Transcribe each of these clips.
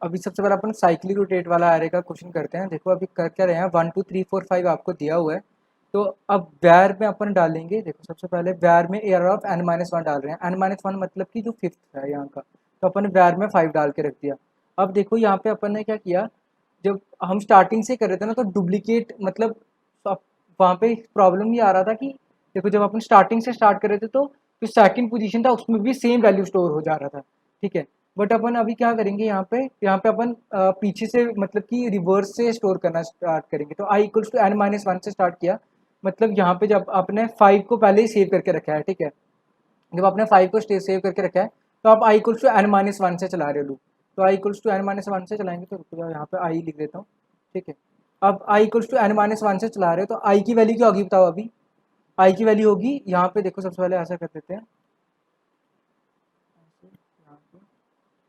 अभी सबसे पहले अपन साइक्लिक रोटेट वाला एरे का क्वेश्चन करते हैं। देखो अभी कर क्या रहे हैं, 1 2 3 4 5 आपको दिया हुआ है। तो अब वैर में अपन डालेंगे। देखो सबसे पहले वैर में एयर ऑफ n-1 डाल रहे हैं। n-1 मतलब कि जो फिफ्थ है यहाँ का, तो अपन वैर में 5 डाल के रख दिया। अब देखो यहाँ पे अपन ने क्या किया, जब हम स्टार्टिंग से कर रहे थे ना, तो डुप्लीकेट मतलब वहाँ पे प्रॉब्लम ये आ रहा था कि देखो जब अपन स्टार्टिंग से स्टार्ट कर रहे थे तो जो सेकंड पोजीशन था उसमें भी सेम वैल्यू स्टोर हो जा रहा था, ठीक है। बट अपन अभी क्या करेंगे, यहाँ पे अपन पीछे से मतलब कि रिवर्स से स्टोर करना स्टार्ट करेंगे। तो आई इक्वल्स टू n-1 से स्टार्ट किया, मतलब यहाँ पे जब आपने 5 को पहले ही सेव करके रखा है, ठीक है। जब आपने 5 को सेव करके रखा है तो आप आई इक्वल्स टू n-1 से चला रहे हो लूप। तो आई इक्वल्स टू n-1 से चलाएंगे, तो रुको यहाँ पे आई लिख देता हूँ, ठीक है। अब आई इक्वल्स टू n-1 से चला रहे हो तो आई की वैल्यू क्या होगी बताओ। अभी आई की वैल्यू होगी, यहाँ पे देखो सबसे पहले ऐसा कर देते हैं,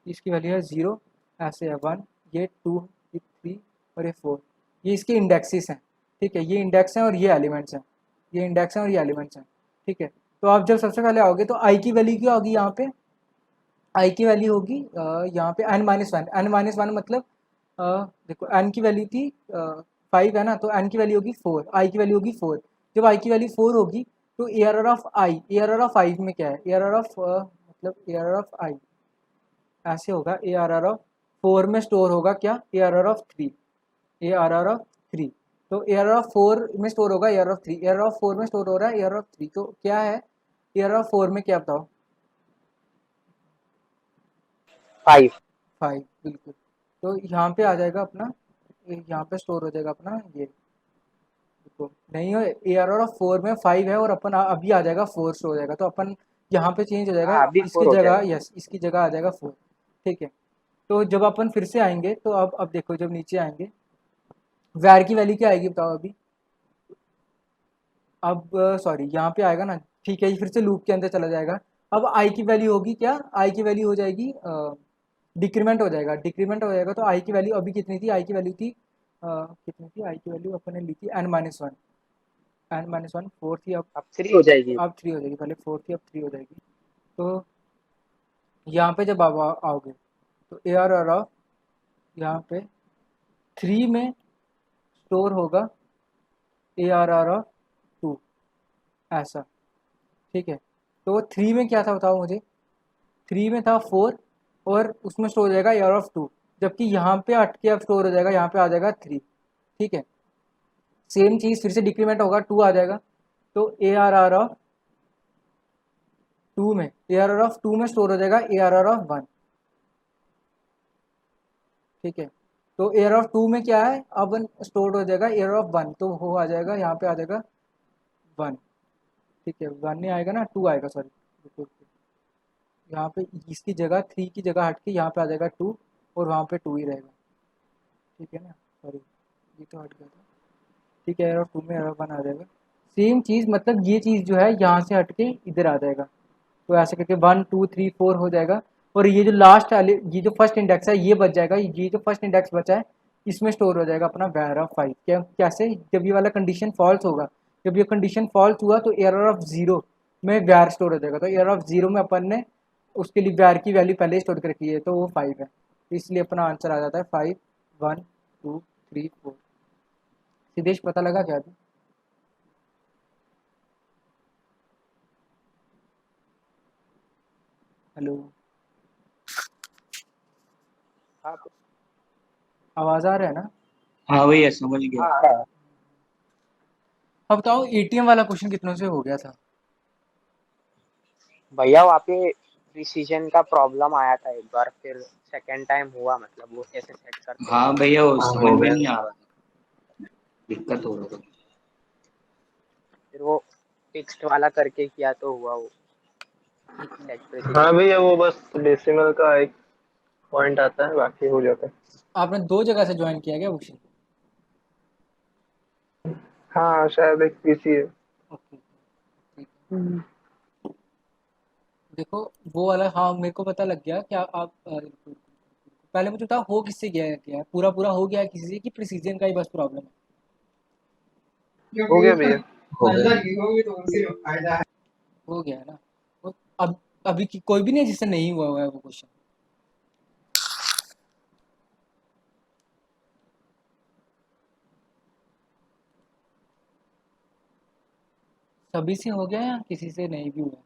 इसकी वैल्यू है 0, ऐसे है 1, ये 2, ये 3 और ये 4। ये इसके इंडेक्सेस हैं, ठीक है। ये इंडेक्स हैं और ये एलिमेंट्स हैं, ये इंडेक्स हैं और ये एलिमेंट्स हैं, ठीक है। तो आप जब सबसे पहले आओगे तो आई की वैल्यू क्या होगी, यहाँ पे आई की वैल्यू होगी यहाँ पे n-1 मतलब देखो n की वैल्यू थी 5 है ना, तो n की वैल्यू होगी 4, आई की वैल्यू होगी 4। जब आई की वैल्यू 4 होगी तो error of I, error of I में क्या है, एरर ऑफ मतलब एरर ऑफ आई ऐसे होगा, ए आर आर ऑफ 4 में स्टोर होगा क्या, A R R of 3, A R R of 3। तो ए आर आर ऑफ 4 में स्टोर होगा A R of 3, A are of 4 में स्टोर हो रहा है ए आर ऑफ 3। तो क्या है ए आर ऑफ 4 में, क्या बताओ। 5। 5 बिल्कुल। तो यहाँ पे आ जाएगा अपना, यहाँ पे स्टोर हो जाएगा अपना ये, देखो नहीं हो, ए आर आर ऑफ 4 में 5 है और अपन अभी आ जाएगा 4 स्टोर हो जाएगा, तो अपन यहाँ पे चेंज हो जाएगा, हाँ अभी इसकी 4 हो जगह, जाएगा। यस इसकी जगह आ जाएगा 4, ठीक है। तो जब अपन फिर से आएंगे तो अब देखो जब नीचे आएंगे वैर की वैल्यू क्या आएगी बताओ अभी। अब सॉरी यहाँ पे आएगा ना, ठीक है, ये फिर से लूप के अंदर चला जाएगा। अब आई की वैल्यू होगी क्या, आई की वैल्यू हो जाएगी डिक्रीमेंट हो जाएगा, डिक्रीमेंट हो जाएगा। तो आई की वैल्यू अभी कितनी थी, आई की वैल्यू थी कितनी थी, आई की वैल्यू अपन ने ली थी n-1, n-1 4 थी, अब 3 हो जाएगी। अब 3 हो जाएगी, पहले 4 थी अब 3 हो जाएगी। तो यहाँ पे जब आप आओगे तो ए आर आर ऑफ यहाँ पे 3 में स्टोर होगा ए आर आर ऑफ 2, ऐसा, ठीक है। तो 3 में क्या था बताओ मुझे, 3 में था 4 और उसमें स्टोर हो जाएगा एयर ऑफ 2, जबकि यहाँ पे अटके अब स्टोर हो जाएगा, यहाँ पे आ जाएगा 3, ठीक है। सेम चीज़ फिर से डिक्रीमेंट होगा, 2 आ जाएगा। तो ए आर आर ऑफ 2 में, ए आर आर ऑफ 2 में स्टोर हो जाएगा ए आर आर ऑफ 1, ठीक है। तो एयर ऑफ 2 में क्या है, अब स्टोर हो जाएगा एयर ऑफ 1, तो वो आ जाएगा यहाँ पे आ जाएगा 1, ठीक है। 1 नहीं आएगा ना, 2 आएगा, सॉरी। यहाँ पे इसकी जगह 3 की जगह हट के यहाँ पे आ जाएगा 2 और वहाँ पे 2 ही रहेगा, ठीक है ना, सॉरी ये तो हट गया था, ठीक है। एयर ऑफ 2 में एयर ऑफ 1 आ जाएगा। सेम चीज़ मतलब ये चीज़ जो है यहाँ से हट के इधर आ जाएगा, तो ऐसे करके 1 2 3 4 हो जाएगा। और ये जो लास्ट वाले, ये जो फर्स्ट इंडेक्स है ये बच जाएगा, ये जो फर्स्ट इंडेक्स बचा है इसमें स्टोर हो जाएगा अपना वैर ऑफ 5। क्या कैसे, जब ये वाला कंडीशन फॉल्स होगा, जब ये कंडीशन फॉल्स हुआ तो एरर ऑफ 0 में वैर स्टोर हो जाएगा। तो एरर ऑफ 0 में अपन ने उसके लिए वैर की वैल्यू पहले ही स्टोर कर रखी है, तो वो 5 है, तो इसलिए अपना आंसर आ जाता है 5 1 2 3 4। सिद्धेश पता लगा क्या अभी। हेलो, हाँ आवाज़ आ रहा है ना। हाँ भैया समझ गया। हाँ। अब बताओ एटीएम वाला क्वेश्चन कितनों से हो गया था। भैया वहाँ पे प्रिसीजन का प्रॉब्लम आया था एक बार, फिर सेकंड टाइम हुआ, मतलब वो कैसे सेट करते हैं। हाँ भैया वो हाँ समझ हो में गया। नहीं आ रहा था, दिक्कत हो रहा था। फिर वो फिक्स्ड वाला करके किया तो हुआ वो सेट प्रिसीजन। हाँ भैया वो बस डेसिमल का एक पॉइंट आता है, बाकी हो जाता है। आपने 2 जगह से ज्वाइन किया क्या क्वेश्चन। हाँ शायद एक पीसी है। ओके ठीक है। देखो वो वाला, हाँ मेरे को पता लग गया कि आप पहले मुझे बताओ हो किससे गया है, पूरा पूरा हो गया है किसी से कि प्रिसीजन का ही बस प्रॉब्लम हो गया भैया। हो गया। है। हो गया है ना। अब अभी कोई भी नहीं है जिससे नहीं हुआ हुआ है वो क्वेश्चन। सभी से हो गया या किसी से नहीं भी हुआ?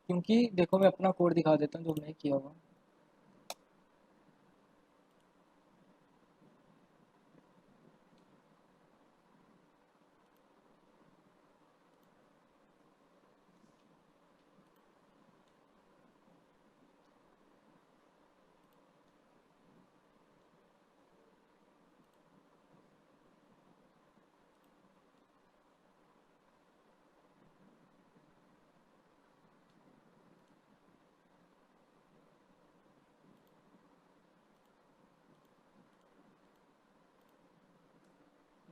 क्योंकि देखो मैं अपना कोड दिखा देता हूँ जो मैं किया हुआ।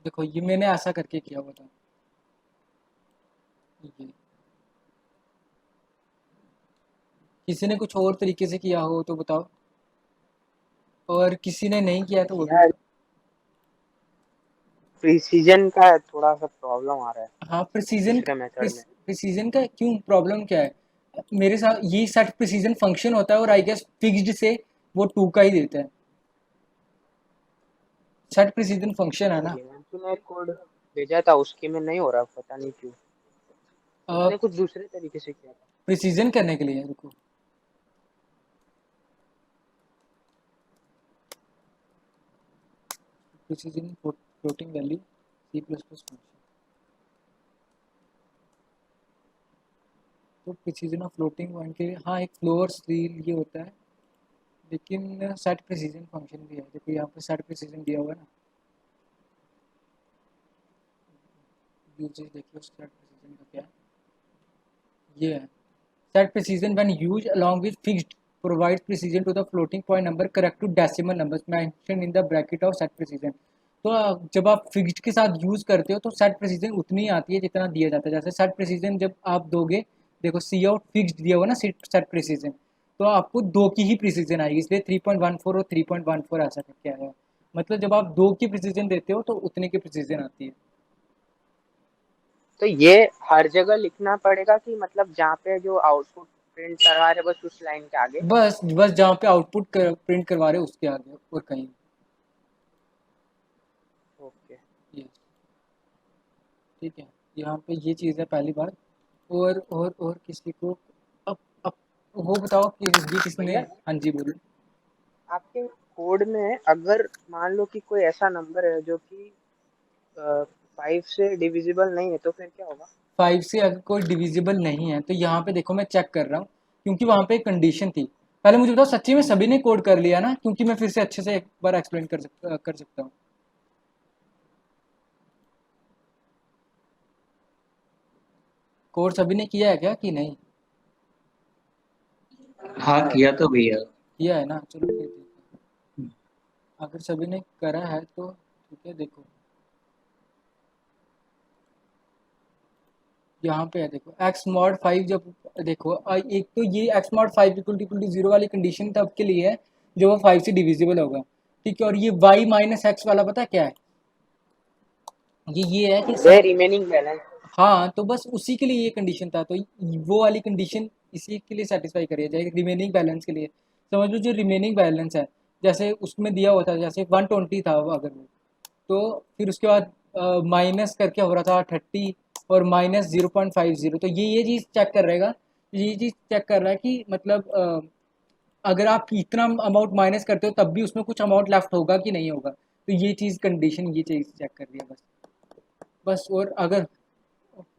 देखो ये मैंने ऐसा करके किया हुआ था। ये किसी ने कुछ और तरीके से किया हो तो बताओ, और किसी ने नहीं किया तो वो भी यार बताओ। प्रिसीजन का थोड़ा सा प्रॉब्लम आ रहा है हाँ प्रिसीजन, दूसरे मेथड में। प्रिसीजन का क्यों प्रॉब्लम क्या है? मेरे साथ ये सेट प्रिसीजन फंक्शन होता है और आई गेस फिक्स्ड से वो 2 का ही देता है। सेट प्रिसीजन फंक्शन है ना। हिमांशु ने एक कोड भेजा था उसके में नहीं हो रहा, पता नहीं क्यों। उसने कुछ दूसरे तरीके से किया था। प्रिसीजन करने के लिए रुको, precision floating value C plus plus function. तो प्रिसीजन ऑफ फ्लोटिंग पॉइंट के लिए हाँ एक फ्लोर स्टील ये होता है, लेकिन सेट प्रिसीजन फंक्शन भी है। देखो यहाँ पे सेट प्रिसीजन दिया हुआ है ना, यूजेज देखिए उस सेट प्रिसीजन का क्या है। ये है set precision when used along with fixed provides precision to the floating point number correct to decimal numbers mentioned in the bracket of set precision। तो जब आप फिक्स्ड के साथ यूज करते हो तो सेट प्रिसीजन उतनी ही आती है जितना दिया जाता है। जैसे सेट प्रिसीजन जब आप दोगे, देखो सी आउट फिक्स्ड दिया हुआ ना सेट प्रिसीजन, तो आपको 2 की ही प्रिसीजन आएगी, इसलिए 3.14 और 3.14 ऐसा करके आएगा। मतलब जब आप 2 की प्रिसीजन देते हो तो उतने की प्रिसीजन आती है। तो ये हर जगह लिखना पड़ेगा कि मतलब जहाँ पे जो आउटपुट प्रिंट करवा रहे बस उस लाइन के आगे? बस बस जहाँ पे आउटपुट प्रिंट करवा रहे हो उसके आगे और कहीं। ओके। ये ठीक है, यहाँ पे ये चीज़ है पहली बात। और किसी को अब वो बताओ कि ये किसने। भैया हाँ जी बोलो। आपके कोड में अगर मान लो कि कोई ऐसा नंबर है जो कि 5 से डिविजिबल नहीं है तो फिर क्या होगा? 5 से अगर कोई डिविजिबल नहीं है तो यहाँ पे देखो मैं चेक कर रहा हूँ, क्योंकि वहाँ पे एक कंडीशन थी। पहले मुझे बताओ सच्ची में सभी ने कोड कर लिया ना, क्योंकि मैं फिर से अच्छे से एक बार एक्सप्लेन कर सकता हूँ। कोड सभी ने किया है क्या कि नहीं? हाँ किया तो भैया। किया है ना, चलो फिर देखो। अगर सभी ने करा है तो ठीक है। देखो यहाँ पे है, देखो एक्स मॉड 5 जब देखो एक तो ये एक्स मॉड 5 इक्वल टू 0 वाली कंडीशन तब के लिए है जो वो 5 से डिविजिबल होगा, ठीक है। और ये वाई माइनस एक्स वाला पता है क्या है? ये है कि वे रिमेनिंग बैलेंस। हाँ तो बस उसी के लिए ये कंडीशन था, तो वो वाली कंडीशन इसी के लिए सेटिस्फाई करिए जाए रिमेनिंग बैलेंस के लिए। समझ लो जो रिमेनिंग बैलेंस है, जैसे उसमें दिया हुआ था जैसे 120 था वो, अगर वो तो फिर उसके बाद माइनस करके हो रहा था 30 और माइनस 0.50, तो ये चीज़ चेक कर रहेगा। ये चीज़ चेक कर रहा है कि मतलब अगर आप इतना अमाउंट माइनस करते हो तब भी उसमें कुछ अमाउंट लेफ्ट होगा कि नहीं होगा, तो ये चीज़ कंडीशन ये चीज़ चेक कर रही है बस। बस और अगर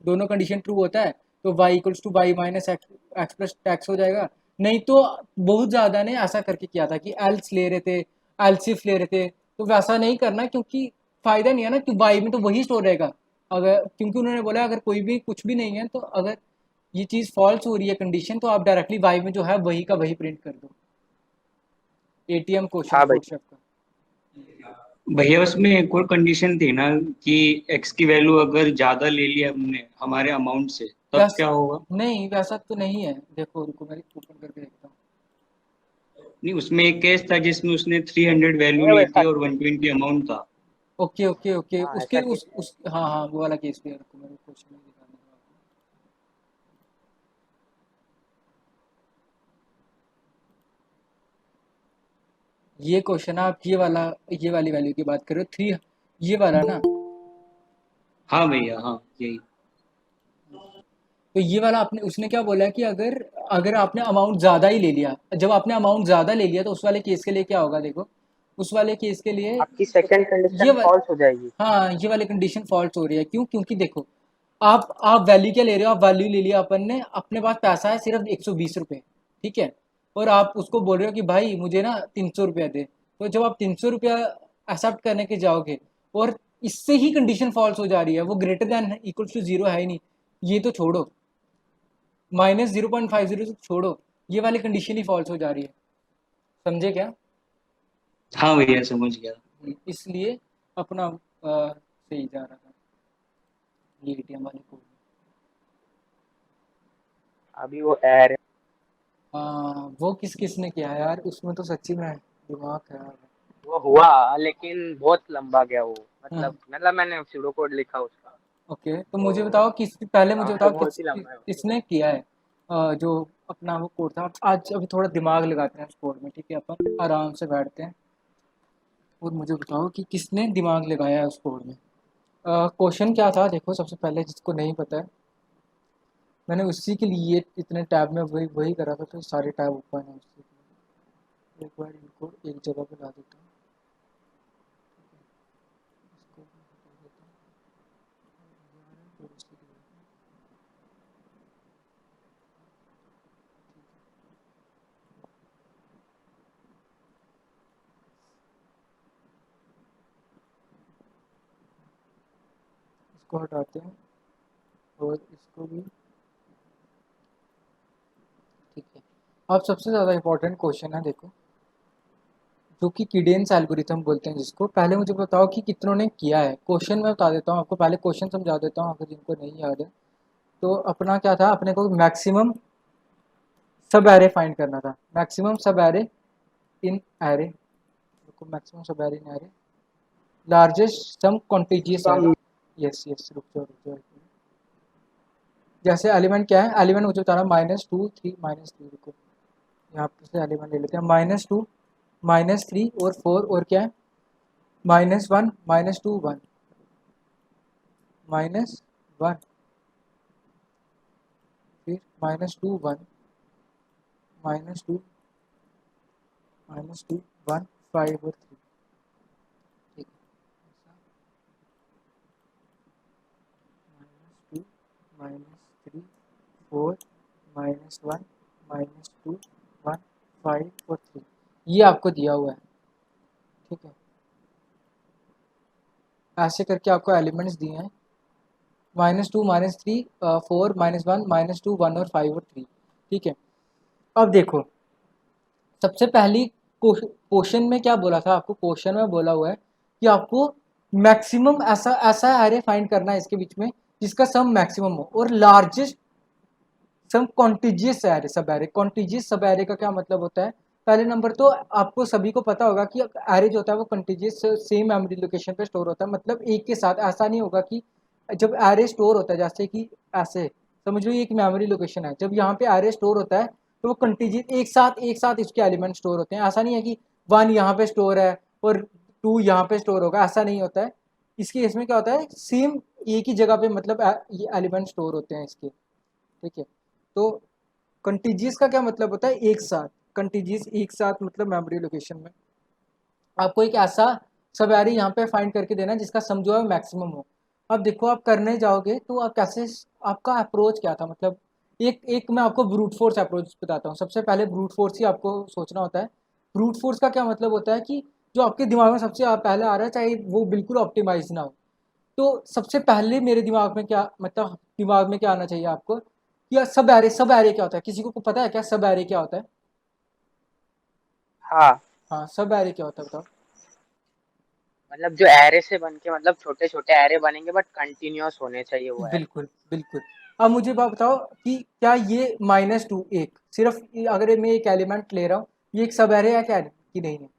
दोनों कंडीशन ट्रू होता है तो y equals to Y minus X plus tax हो जाएगा। नहीं तो बहुत ज़्यादा ने ऐसा करके किया था कि एल्स ले रहे थे, एल्सिफ ले रहे थे, तो वैसा नहीं करना, क्योंकि फ़ायदा नहीं है ना कि y में तो वही स्टोर रहेगा। अगर क्योंकि उन्होंने बोला अगर कोई भी कुछ भी नहीं है तो अगर ये चीज़ फॉल्स हो रही है कंडीशन, तो आप डायरेक्टली y में जो है वही का वही प्रिंट कर दो। एटीएम क्वेश्चन हाँ भाई। कोड शेफ का। भैया उसमें एक और कंडीशन थी ना कि एक्स की वैल्यू अगर ज्यादा ले लिया हमने हमारे अमाउंट से तब वैस क्या होगा? नहीं वैसा तो नहीं है, देखो रुको मैं ओपन करके देखता हूँ। नहीं, उसमें एक केस था जिसमें उसने 300 वैल्यू है ली वैसा थी और केस। 120 अमाउंट था। ओके ओके ओके, हाँ उसके ऐसा केस है। उस हाँ हाँ वो वाला केस भी है, रुको मेरे क्वेश्चन में दिखाने दो आपको। ये क्वेश्चन आप ये वाला, ये वाली वैल्यू की बात कर रहे हो 3, ये वाला ना। हाँ भैया, हाँ यही। तो ये वाला आपने उसने क्या बोला कि अगर अगर आपने अमाउंट ज़्यादा ही ले लिया, जब आपने अमाउंट ज़्यादा ले लिया तो उस वाले केस के लिए क्या होगा देखो, उस वाले केस के लिए आपकी सेकंड ये कंडीशन फॉल्स हो जाएगी। हाँ, ये वाली कंडीशन फॉल्स हो रही है। क्यों? क्योंकि देखो आप वैल्यू क्या ले रहे हो, आप वैल्यू ले लिया अपन ने, अपने पास पैसा है सिर्फ 120 रुपये, ठीक है, और आप उसको बोल रहे हो कि भाई मुझे ना 300 रुपया दे। तो जब आप 300 रुपया एक्सेप्ट करने के जाओगे और इससे ही कंडीशन फॉल्स हो जा रही है, वो greater than equal to zero है ही नहीं, ये तो छोड़ो, -0.50 तो छोड़ो, ये वाली कंडीशन ही फॉल्स हो जा रही है। समझे क्या? हाँ भैया समझ गया। इसलिए अपना सही जा रहा था ये एटीएम वाले कोड। अभी वो एयर हाँ, वो किसने किया है यार, उसमें तो सच्ची में दिमाग खराब है। वो हुआ, लेकिन बहुत लंबा गया वो। हाँ, मतलब मैंने सूडो कोड लिखा उसका, ओके, तो मुझे तो बताओ पहले मुझे काम तो बताओ बहुत ही लंबा है। किसने किया है जो अपना वो कोड था। आज अभी थोड़ा दिमाग लगाते हैं उस कोड में, ठीक है, अपन आराम से बैठते हैं और मुझे बताओ कि किसने दिमाग लगाया है उस कोड में। क्वेश्चन क्या था देखो, सबसे पहले जिसको नहीं पता है, मैंने उसी के लिए इतने टैब में वही वही करा था, तो सारे टैब ओपन है उसी के। एक बार इनको एक जगह पे ला देता हूँ, इसको भी हटा देता हूँ, और उसी के लिए, इसको हटाते हैं और इसको भी, ठीक है। अब सबसे ज़्यादा इम्पोर्टेंट क्वेश्चन है देखो, जो कि किडेन्स एल्गोरिथम बोलते हैं जिसको। पहले मुझे बताओ कि कितनों ने किया है। क्वेश्चन मैं बता देता हूँ आपको, पहले क्वेश्चन समझा देता हूँ अगर जिनको नहीं याद है। तो अपना क्या था, अपने को मैक्सिमम सब एरे फाइंड करना था, maximum sub array in array, maximum sub array in array, largest sum contiguous array. Sum. Yes yes, रुक जाओ रुक जाओ। जैसे एलिमेंट क्या है, एलिमेंट मुझे बताना -2 3 -3, रुको यहाँ पे से एलिमेंट ले लेते हैं, -2 -3 और 4 और क्या है, -1 -2 1 -1, फिर -2 1 -2 -2 1 5 और 3, ठीक है, -2 -3 4 -1 -2 1 5 और 3, ये आपको दिया हुआ है, ठीक है। ऐसे करके आपको एलिमेंट्स दिए हैं, -2 -3 4 -1 -2 1 और 5 और 3, ठीक है। अब देखो, सबसे पहली क्वेश्चन में क्या बोला था आपको, क्वेश्चन में बोला हुआ है कि आपको मैक्सिमम ऐसा ऐसा एरे फाइंड करना है इसके बीच में जिसका सम मैक्सिमम हो, और लार्जेस्ट सम कॉन्टिजियस एरे सब एरे। कॉन्टिजियस सब एरे का क्या मतलब होता है, पहले नंबर तो आपको सभी को पता होगा कि एरे जो होता है वो कॉन्टिजियस सेम मेमोरी लोकेशन पे स्टोर होता है, मतलब एक के साथ। ऐसा नहीं होगा कि जब एरे स्टोर होता है, जैसे कि ऐसे समझ लो ये एक मेमोरी लोकेशन है, जब यहाँ पे एरे स्टोर होता है तो वो कंटिन्यू एक साथ इसके एलिमेंट स्टोर होते हैं। ऐसा नहीं है कि 1 यहाँ पे स्टोर है और 2 यहाँ पे स्टोर होगा, ऐसा नहीं होता है। इसके इसमें क्या होता है, सेम एक ही जगह पे मतलब ये एलिमेंट स्टोर होते हैं इसके, ठीक है। तो कंटिजियस का क्या मतलब होता है, एक साथ। कंटिजियस एक साथ मतलब मेमोरी लोकेशन में आपको एक ऐसा सब एरे यहाँ पे फाइंड करके देना है जिसका सम जो है मैक्सिमम हो। अब देखो आप करने जाओगे तो आप कैसे, आपका अप्रोच क्या था, मतलब एक एक मैं आपको ब्रूट फोर्स अप्रोच बताता हूँ। सबसे पहले ब्रूट फोर्स ही आपको सोचना होता है। ब्रूट फोर्स का क्या मतलब होता है कि जो आपके दिमाग में सबसे पहले आ रहा है, चाहे वो बिल्कुल ऑप्टिमाइज ना हो, तो सबसे पहले मेरे दिमाग में क्या मतलब, दिमाग में क्या आना चाहिए आपको कि यार सब एरे क्या होता है, किसी को पता है क्या सब एरे क्या होता है? हाँ, हाँ, सब एरे क्या होता है बताओ। मतलब जो एरे से बन के, मतलब छोटे छोटे एरे बनेंगे बट कंटिन्यूअस होने चाहिए वो एरे। बिल्कुल बिल्कुल। अब मुझे बात बताओ कि क्या ये -2 एक सिर्फ अगर मैं एक एलिमेंट ले रहा हूँ, ये एक सब एरे है क्या कि नहीं है?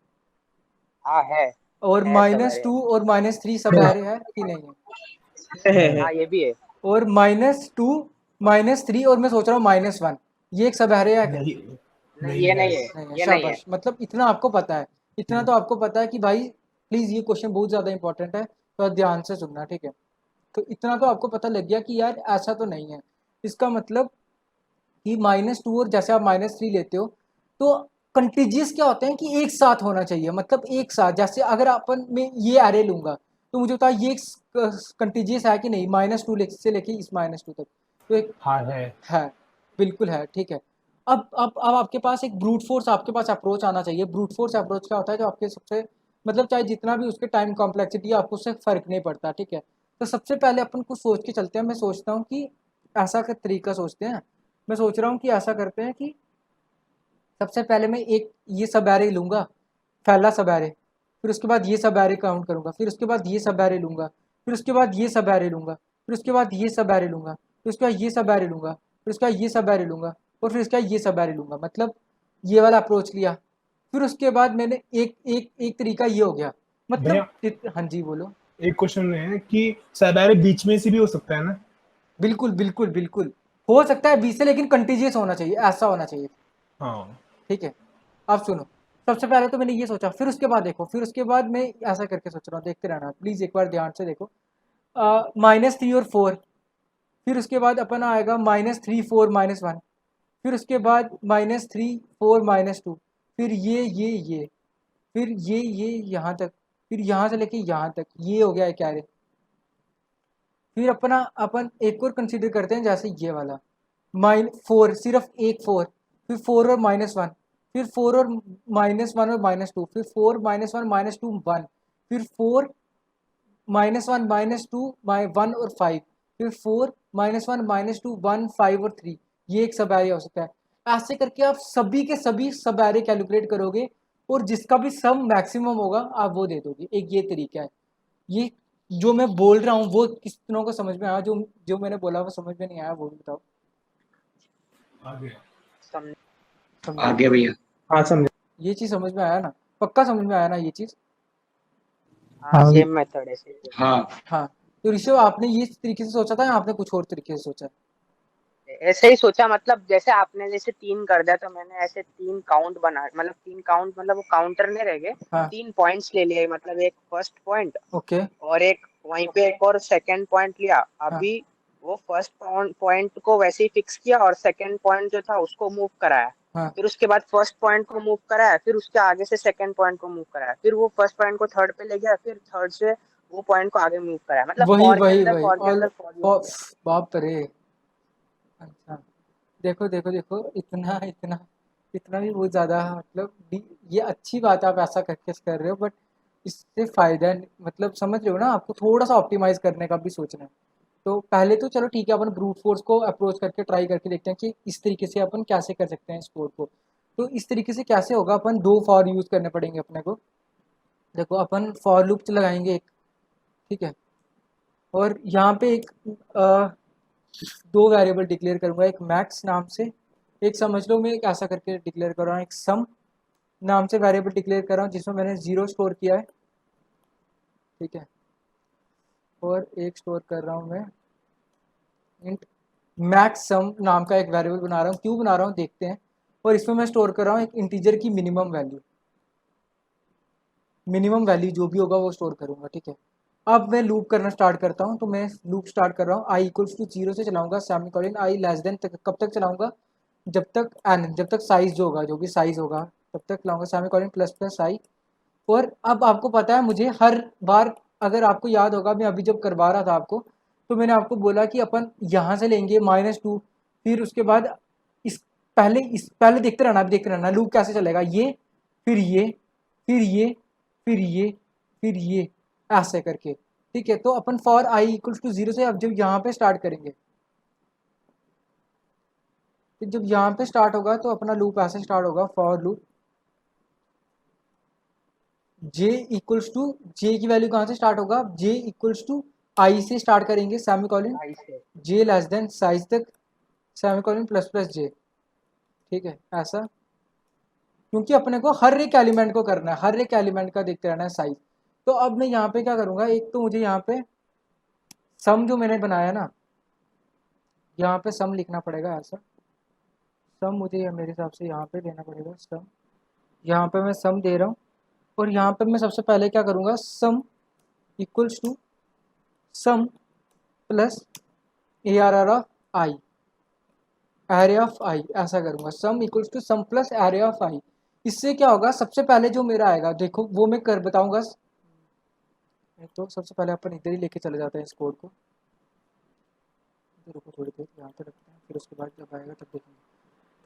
हाँ और है सब एरे। -2 और -3 सब एरे है कि नहीं है? हाँ, ये भी है। और -2 -3 और मैं सोच रहा हूँ -1, ये एक सब एरे है क्या? नहीं, नहीं, नहीं ये नहीं गाइस। है। नहीं है, ये नहीं है। शाबाश। मतलब इतना आपको पता है, इतना तो आपको पता है कि भाई प्लीज़ ये क्वेश्चन बहुत ज़्यादा इंपॉर्टेंट है, तो ध्यान से सुनना, ठीक है। तो इतना तो आपको पता लग गया कि यार ऐसा तो नहीं है। इसका मतलब कि -2 और जैसे आप -3 लेते हो तो कंटीजियस क्या होते हैं कि एक साथ होना चाहिए, मतलब एक साथ। जैसे अगर अपन मैं ये एरे लूंगा तो मुझे बता ये कंटीजियस है कि नहीं, -2 से लेके इस -2 तक, तो एक हाँ है, बिल्कुल है, ठीक है। अब आपके पास एक ब्रूट फोर्स आपके पास अप्रोच आना चाहिए। ब्रूट फोर्स अप्रोच क्या होता है, जो आपके सबसे मतलब चाहे जितना भी उसके टाइम कॉम्प्लेक्सिटी है आपको उससे फ़र्क नहीं पड़ता, ठीक है। तो सबसे पहले अपन कुछ सोच के चलते हैं। मैं सोचता हूँ कि ऐसा का तरीका सोचते हैं। मैं सोच रहा हूँ कि ऐसा करते हैं कि सबसे पहले मैं एक ये सब एरे लूँगा, पहला सब एरे, फिर उसके बाद ये सब एरे काउंट करूँगा, फिर उसके बाद ये सब एरे लूँगा, फिर उसके बाद ये सब एरे लूँगा, फिर उसके बाद ये सब एरे लूँगा, फिर उसके बाद ये सब एरे लूँगा, फिर उसके बाद ये सब एरे लूँगा, और फिर उसके बाद ये सब एरे लूँगा। मतलब ये वाला अप्रोच लिया। फिर उसके बाद मैंने एक एक एक तरीका ये हो गया। मतलब भैया, हाँ जी बोलो। एक क्वेश्चन है कि सैबारे बीच में से भी हो सकता है ना? बिल्कुल बिल्कुल बिल्कुल हो सकता है 20 से, लेकिन कंटीजियस होना चाहिए, ऐसा होना चाहिए, हाँ। ठीक है। अब सुनो, सबसे पहले तो मैंने ये सोचा, फिर उसके बाद देखो, फिर उसके बाद मैं ऐसा करके सोच रहा हूँ, देखते रहना प्लीज़, एक बार ध्यान से देखो। -3 और 4, फिर उसके बाद अपन आएगा -3 4 -1, फिर उसके बाद -3 4 -2, फिर ये, फिर ये यहाँ तक, फिर यहाँ से लेके यहाँ तक, ये हो गया है क्या रे। फिर अपन एक और कंसीडर करते हैं, जैसे ये वाला -4, सिर्फ एक 4, फिर 4 और -1, फिर 4 और -1 और -2, फिर 4 -1 -2 1, फिर 4 -1 -2 1 और 5, फिर 4 -1 -2 1 5 और 3। ये एक सब एरे हो सकता है। ऐसे करके आप सभी के सभी सब एरे कैलकुलेट करोगे और जिसका भी सम मैक्सिमम होगा आप वो दे दोगे। एक ये तरीका है। ये जो मैं बोल रहा हूँ वो कितनों को समझ में आया? जो जो मैंने बोला वो समझ में नहीं आया वो भी बताओ। आगे। समझ। समझे? आगे भैया। हाँ समझे। ये चीज़ समझ में आया ना? पक्का समझ में आया ना ये चीज़? हाँ, सेम मेथड है, सेम। हाँ, हाँ। तो ऋषभ, आपने ये तरीके से सोचा था या आपने कुछ और तरीके से सोचा? ऐसे ही सोचा, मतलब जैसे आपने जैसे 3 कर दिया तो मैंने ऐसे 3 काउंट बना, मतलब 3 काउंट, मतलब वो काउंटर नहीं रह गए, हाँ। 3 पॉइंट्स ले लिए, मतलब एक फर्स्ट पॉइंट ओके। और एक वहीं पे एक और सेकंड पॉइंट लिया। हाँ। अभी वो फर्स्ट पॉइंट को वैसे ही फिक्स किया और सेकंड पॉइंट जो था उसको मूव कराया। हाँ। फिर उसके बाद फर्स्ट पॉइंट को मूव कराया, फिर उसके आगे से सेकंड पॉइंट को मूव कराया, फिर वो फर्स्ट पॉइंट को थर्ड पे ले गया, फिर थर्ड से वो पॉइंट को आगे मूव कराया, मतलब वही फॉर के वही अंदर वही फॉर के और अंदर फॉर लूप में। बाप रे। अच्छा, देखो देखो देखो, इतना इतना इतना भी बहुत ज़्यादा, मतलब ये अच्छी बात है आप ऐसा करके कर रहे हो, बट इससे फ़ायदा मतलब समझ रहे हो ना, आपको थोड़ा सा ऑप्टिमाइज़ करने का भी सोचना है। तो पहले तो चलो ठीक है, अपन ब्रूट फोर्स को अप्रोच करके ट्राई करके देखते हैं कि इस तरीके से अपन कैसे कर सकते हैं इस कोड को। तो इस तरीके से कैसे होगा, अपन 2 फॉर यूज़ करने पड़ेंगे अपने को। देखो अपन फॉर लूप लगाएंगे एक, ठीक है। और यहाँ पे एक अ, 2 वेरिएबल डिक्लेयर करूँगा, एक मैक्स नाम से, एक समझ लो मैं एक ऐसा करके डिक्लेयर कर रहा हूँ, एक सम नाम से वेरिएबल डिक्लेयर कर रहा हूँ जिसमें मैंने 0 स्टोर किया है, ठीक है। और एक स्टोर कर रहा हूँ मैं इंट मैक्स सम नाम का एक वेरिएबल बना रहा हूँ। क्यों बना रहा हूँ देखते हैं। और इसमें मैं स्टोर कर रहा हूँ एक इंटीजर की मिनिमम वैल्यू जो भी होगा वो स्टोर करूँगा, ठीक है। अब मैं लूप करना स्टार्ट करता हूँ। तो मैं लूप स्टार्ट कर रहा हूँ, आई इक्वल्स टू 0 से चलाऊंगा, सेमीकोलन आई लेस देन तक, कब तक चलाऊंगा, जब तक एन, जब तक साइज जो होगा, जो भी साइज होगा तब तक चलाऊंगा, सेमीकोलन प्लस प्लस आई। और अब आपको पता है, मुझे हर बार, अगर आपको याद होगा मैं अभी जब करवा रहा था आपको, तो मैंने आपको बोला कि अपन यहाँ से लेंगे -2, फिर उसके बाद इस पहले देखते रहना, अभी देखते रहना लूप कैसे चलेगा, ये फिर ये फिर ये फिर ये फिर ये, ऐसे करके, ठीक है। तो अपन फॉर आई इक्वल्स टू 0 से अब जब यहाँ पे स्टार्ट करेंगे, तो जब यहाँ पे स्टार्ट होगा तो अपना लूप ऐसे स्टार्ट होगा, for loop J equals to, J की वैल्यू कहाँ से स्टार्ट होगा, जे इक्वल्स टू आई से स्टार्ट करेंगे, सेमीकोलन आई से जे लेस देन साइज तक, सेमीकोलन प्लस प्लस जे, ठीक है ऐसा। क्योंकि अपने को हर एक एलिमेंट को करना है, हर एक एलिमेंट का देखते रहना है साइज। तो अब मैं यहाँ पे क्या करूँगा, एक तो मुझे यहाँ पे सम जो मैंने बनाया ना, यहाँ पे सम लिखना पड़ेगा ऐसा। सम मुझे मेरे हिसाब से यहाँ पे देना पड़ेगा सम, यहाँ पे मैं सम दे रहा हूँ। और यहाँ पे मैं सबसे पहले क्या करूँगा, sum equals to sum plus ARR of I, array of I, ऐसा करूंगा। Sum equals to sum plus array of I. इससे क्या होगा, सबसे पहले जो मेरा आएगा देखो वो मैं कर बताऊंगा। तो सबसे पहले अपन इधर ही लेके चले जाते हैं इस कोड को, रुको थोड़ी देर यहाँ पे रखते हैं, फिर उसके बाद जब आएगा तब देखेंगे।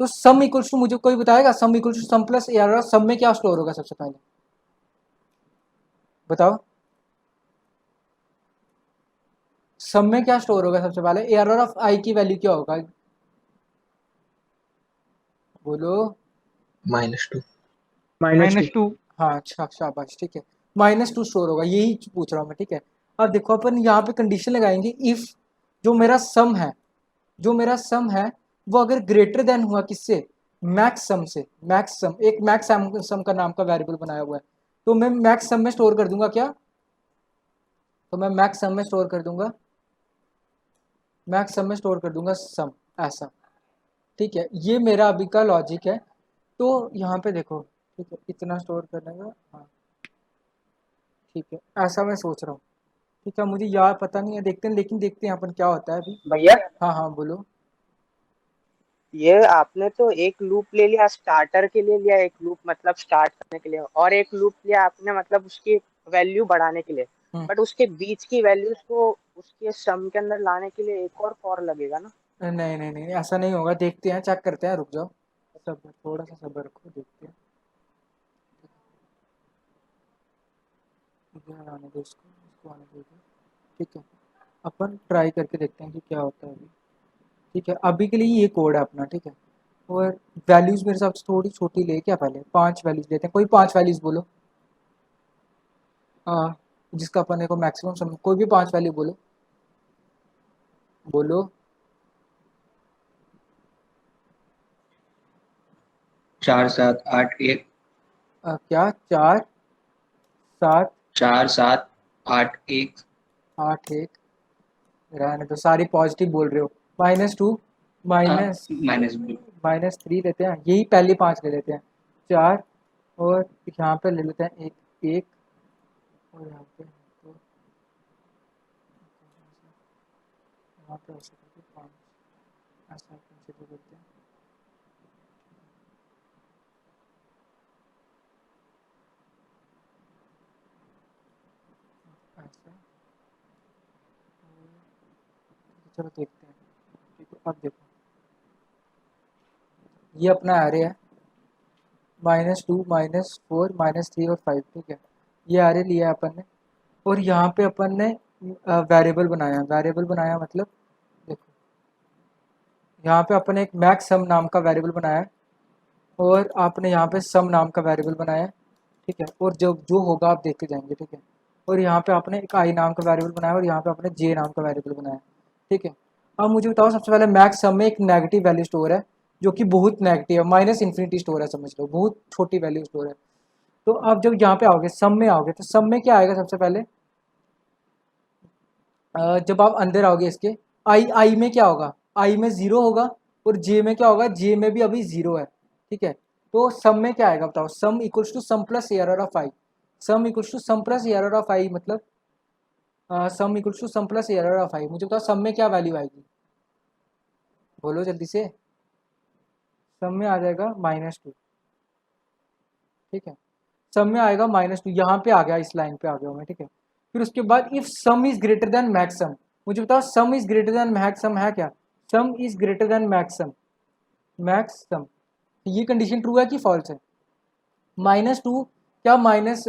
तो सम इक्वल्स टू, मुझे कोई बताएगा sum equals to sum plus ARR, sum में क्या स्टोर होगा सबसे पहले बताओ, सम में क्या स्टोर होगा सबसे पहले? ARR ऑफ आई की वैल्यू क्या होगा, बोलो। -2। -2। हाँ अच्छा शाबाश, ठीक है, -2 स्टोर होगा, यही पूछ रहा हूँ मैं, ठीक है। अब देखो अपन यहाँ पे कंडीशन लगाएंगे, इफ जो मेरा सम है, जो मेरा सम है वो अगर ग्रेटर देन हुआ किससे, मैक्स सम से। मैक्स सम, एक मैक्स सम का नाम का वेरिएबल बनाया हुआ है, तो मैं मैक्स सम में स्टोर कर दूंगा क्या, तो मैं मैक्स सम में स्टोर कर दूंगा, मैक्स सम में स्टोर कर दूंगा सम, ऐसा, ठीक है। ये मेरा अभी का लॉजिक है। तो यहाँ पे देखो, ठीक है, इतना स्टोर करने का, हाँ ठीक है, ऐसा मैं सोच रहा हूँ, ठीक है। मुझे यार पता नहीं है, देखते हैं, लेकिन देखते हैं अपन क्या होता है अभी। भैया हाँ हाँ बोलो। ये आपने तो एक लूप ले लिया स्टार्टर के लिए, लिया एक लूप मतलब स्टार्ट करने के लिए, और एक लूप लिया आपने मतलब उसकी वैल्यू बढ़ाने के लिए, हम्म, बट उसके बीच की वैल्यूज को उसके सम के अंदर लाने के लिए एक और फॉर लगेगा ना। नहीं नहीं नहीं, ऐसा नहीं होगा, देखते हैं, चेक करते हैं, रुक जाओ, सब्र, थोड़ा सा सब्र रखो, देखते हैं। इधर आने दो इसको, इसको आने दो इधर, ठीक है। अपन ट्राई करके देखते हैं कि क्या होता है अभी, ठीक है। अभी के लिए ये कोड है अपना, ठीक है। और वैल्यूज़ मेरे हिसाब से थोड़ी छोटी ले, क्या पहले 5 वैल्यूज़ लेते हैं, कोई 5 वैल्यूज़ बोलो। हाँ, जिसका अपन को मैक्सिमम समझ, कोई भी 5 वैल्यू बोलो, बोलो। 4 7 8 1 क्या, 4 7 4 7 8 1 8 1, रहने तो सारी पॉजिटिव बोल रहे हो। -2, माइनस -2 -3 लेते हैं, यही पहली 5 ले लेते हैं, 4, और यहाँ पे ले लेते हैं 1 1, और यहाँ पे तो यहाँ पे ऐसे करके 5, ऐसा कंसिडर करते हैं। ऐसा, चलो देखते हैं, ठीक है। अब देखो ये अपना एरे है, -2 -4 -3 और 5, ठीक है। ये एरे लिया है अपन ने, और यहाँ पे अपन ने वेरिएबल बनाया, वेरिएबल बनाया मतलब देखो, यहाँ पे अपन एक मैक्स सम नाम का वेरिएबल बनाया है, और आपने यहाँ पे सम नाम का वेरिएबल बनाया है, ठीक है। और जब जो होगा आप देखते जाएंगे, ठीक है। और यहाँ पे आपने एक आई नाम का वेरिएबल बनाया, और यहाँ पे आपने जे नाम का वेरिएबल बनाया, ठीक है। अब मुझे बताओ, सबसे पहले मैक्स सम में एक नेगेटिव वैल्यू स्टोर है, जो कि बहुत नेगेटिव है, -इन्फिनिटी स्टोर है, समझ लो, बहुत छोटी वैल्यू स्टोर है। तो अब जब यहाँ पे आओगे, सम में आओगे, तो सम में क्या आएगा सबसे पहले, जब आप अंदर आओगे इसके, आई में क्या होगा, आई में 0 होगा, और जे में क्या होगा, जे में भी अभी 0 है, ठीक है। तो सम में क्या आएगा बताओ, sum equals to sum plus ARR of I, sum equals to sum plus ARR of I, मतलब sum equals to sum plus ARR of I. मुझे बताओ सम में क्या वैल्यू आएगी, बोलो जल्दी से। सम में आ जाएगा -2, ठीक है। सम में आएगा -2, यहाँ पे आ गया, इस लाइन पे आ गया मैं, ठीक है। फिर उसके बाद if sum is greater than max sum, मुझे बताओ sum is greater than max sum है क्या, sum is greater than max sum, max sum, ये कंडीशन ट्रू है कि फॉल्स है? -2 क्या माइनस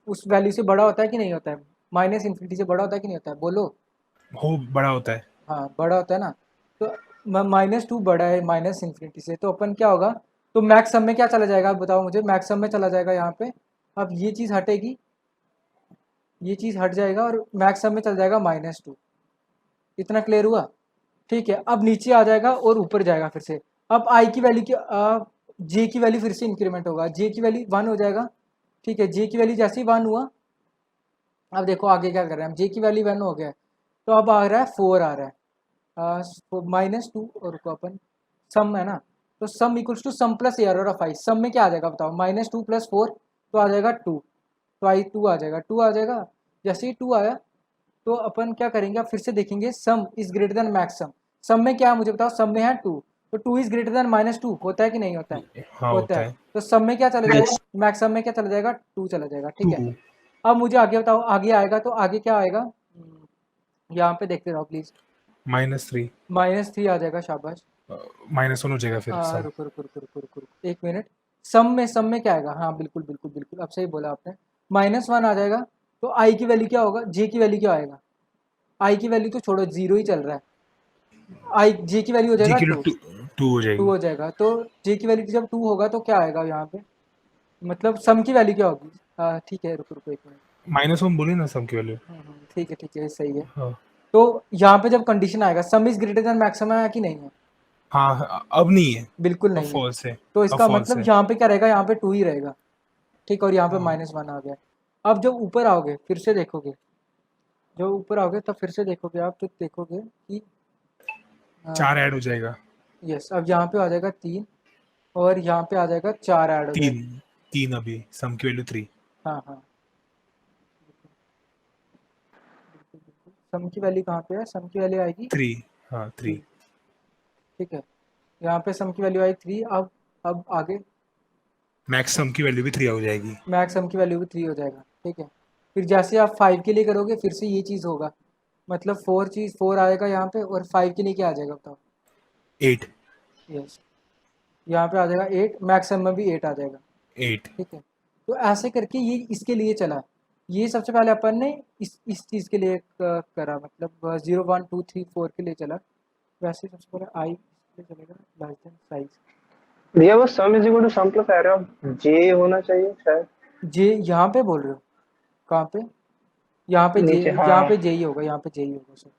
उस वैल्यू से बड़ा होता है कि नहीं होता है, -इन्फिनिटी से बड़ा होता है कि नहीं होता है, बोलो। हो बड़ा होता है। हाँ बड़ा होता है ना, तो -2 बड़ा है -इन्फिनिटी से, तो अपन क्या होगा, तो मैक्स सम में क्या चला जाएगा, आप बताओ मुझे, मैक्स सम में चला जाएगा यहाँ पे। अब ये चीज़ हटेगी, ये चीज़ हट जाएगा, और मैक्स सम में चल जाएगा -2, इतना क्लियर हुआ, ठीक है। अब नीचे आ जाएगा और ऊपर जाएगा फिर से। अब आई की वैल्यू की, जे की वैल्यू फिर से इंक्रीमेंट होगा, जे की वैल्यू 1 हो जाएगा, ठीक है। जे की वैल्यू जैसे ही 1 हुआ, अब देखो आगे क्या कर रहे हैं हम, जे की वैल्यू 1 हो गया है, तो अब आ रहा है 4 आ रहा है, -2, और को अपन सम है ना, तो sum equals to sum plus ARR of I, sum में क्या आ जाएगा बताओ, -2 + 4, तो आ जाएगा 2, तो आई 2 आ जाएगा, 2 आ जाएगा। जैसे ही 2 आया, तो अपन क्या करेंगे, अब फिर से देखेंगे sum is greater than max sum. Sum में क्या है मुझे बताओ, सम में है 2, तो 2 इज ग्रेटर देन -2 होता है कि नहीं होता है? हाँ होता होता है। है। तो सम में क्या चला जाएगा, मैक्सम में क्या चला जाएगा, 2 चला जाएगा, ठीक है। 2 अब मुझे आगे बताओ, आगे आएगा तो आगे क्या आएगा, यहाँ पे देखते रहो प्लीज। -3 -3 आ जाएगा, शाबाश। -1 हो जाएगा फिर सब। रुको रुको रुको रुको रुको रुको, एक मिनट। सम में क्या आएगा, हाँ बिल्कुल बिल्कुल बिल्कुल, अब सही बोला आपने। -1 आ जाएगा, तो आई की वैल्यू क्या होगा, जे की वैल्यू क्या आएगा, आई की वैल्यू तो छोड़ो, 0 ही चल रहा है। आई जे की वैल्यू हो जी जाएगा की 2, 2 हो 2 जाएगी। हो जाएगा। तो जे की वैल्यू जब 2 होगा तो क्या आएगा यहाँ पे, मतलब सम की वैल्यू क्या होगी, ठीक है, रुको रुको एक मिनट। -1 बोले ना सम की वैल्यू। ठीक है, सही है। हाँ तो यहाँ पे जब कंडीशन आएगा सम इज ग्रेटर देन मैक्सिमम है कि नहीं है, हाँ, अब नहीं है, बिल्कुल अब नहीं है। फॉल्स है। तो अब इसका फॉल्स मतलब है। यहाँ पे क्या रहेगा, यहाँ पे 2 ही रहेगा, ठीक। और यहाँ पे हाँ -1 आ गया। अब जब ऊपर आओगे फिर से देखोगे, जब ऊपर आओगे तब फिर से देखोगे आप, तो देखोगे कि 4 ऐड हो जाएगा। यस, अब यहाँ पे आ जाएगा 3, और यहाँ पे आ जाएगा 4 ऐड हो जाएगा। 3 अभी सम की वैल्यू 3। हाँ हाँ, बिल्कुल बिल्कुल। सम की वैल्यू कहाँ पे है, सम की वैल्यू आएगी 3 हाँ 3। 3, ठीक है। यहाँ पे सम की वैल्यू आई 3। अब आगे मैक्स सम की वैल्यू भी 3 हो जाएगी। मैक्स सम की वैल्यू भी 3 हो जाएगा, ठीक है। फिर जैसे आप 5 के लिए करोगे फिर से ये चीज़ होगा, मतलब 4 आएगा यहाँ पे, और 5 के लिए क्या आ जाएगा बताओ। 8 यस, यहाँ पे आ जाएगा 8, मैक्सिमम में भी 8 आ जाएगा, 8। ठीक है। तो ऐसे करके ये इसके लिए चला। ये सबसे पहले अपन ने इस चीज़ के लिए करा, मतलब 0 1 2 3 4 के लिए चला। वैसे सबसे पहले आई के लिए चलेगा, लेस देन साइज। भैया वो sum is equal to sum plus area of J होना चाहिए शायद। जे यहाँ पे बोल रहे हो, कहाँ पे, यहाँ पे जे, नीचे यहाँ हाँ। पे जे ही होगा, यहाँ पे जे ही होगा सर।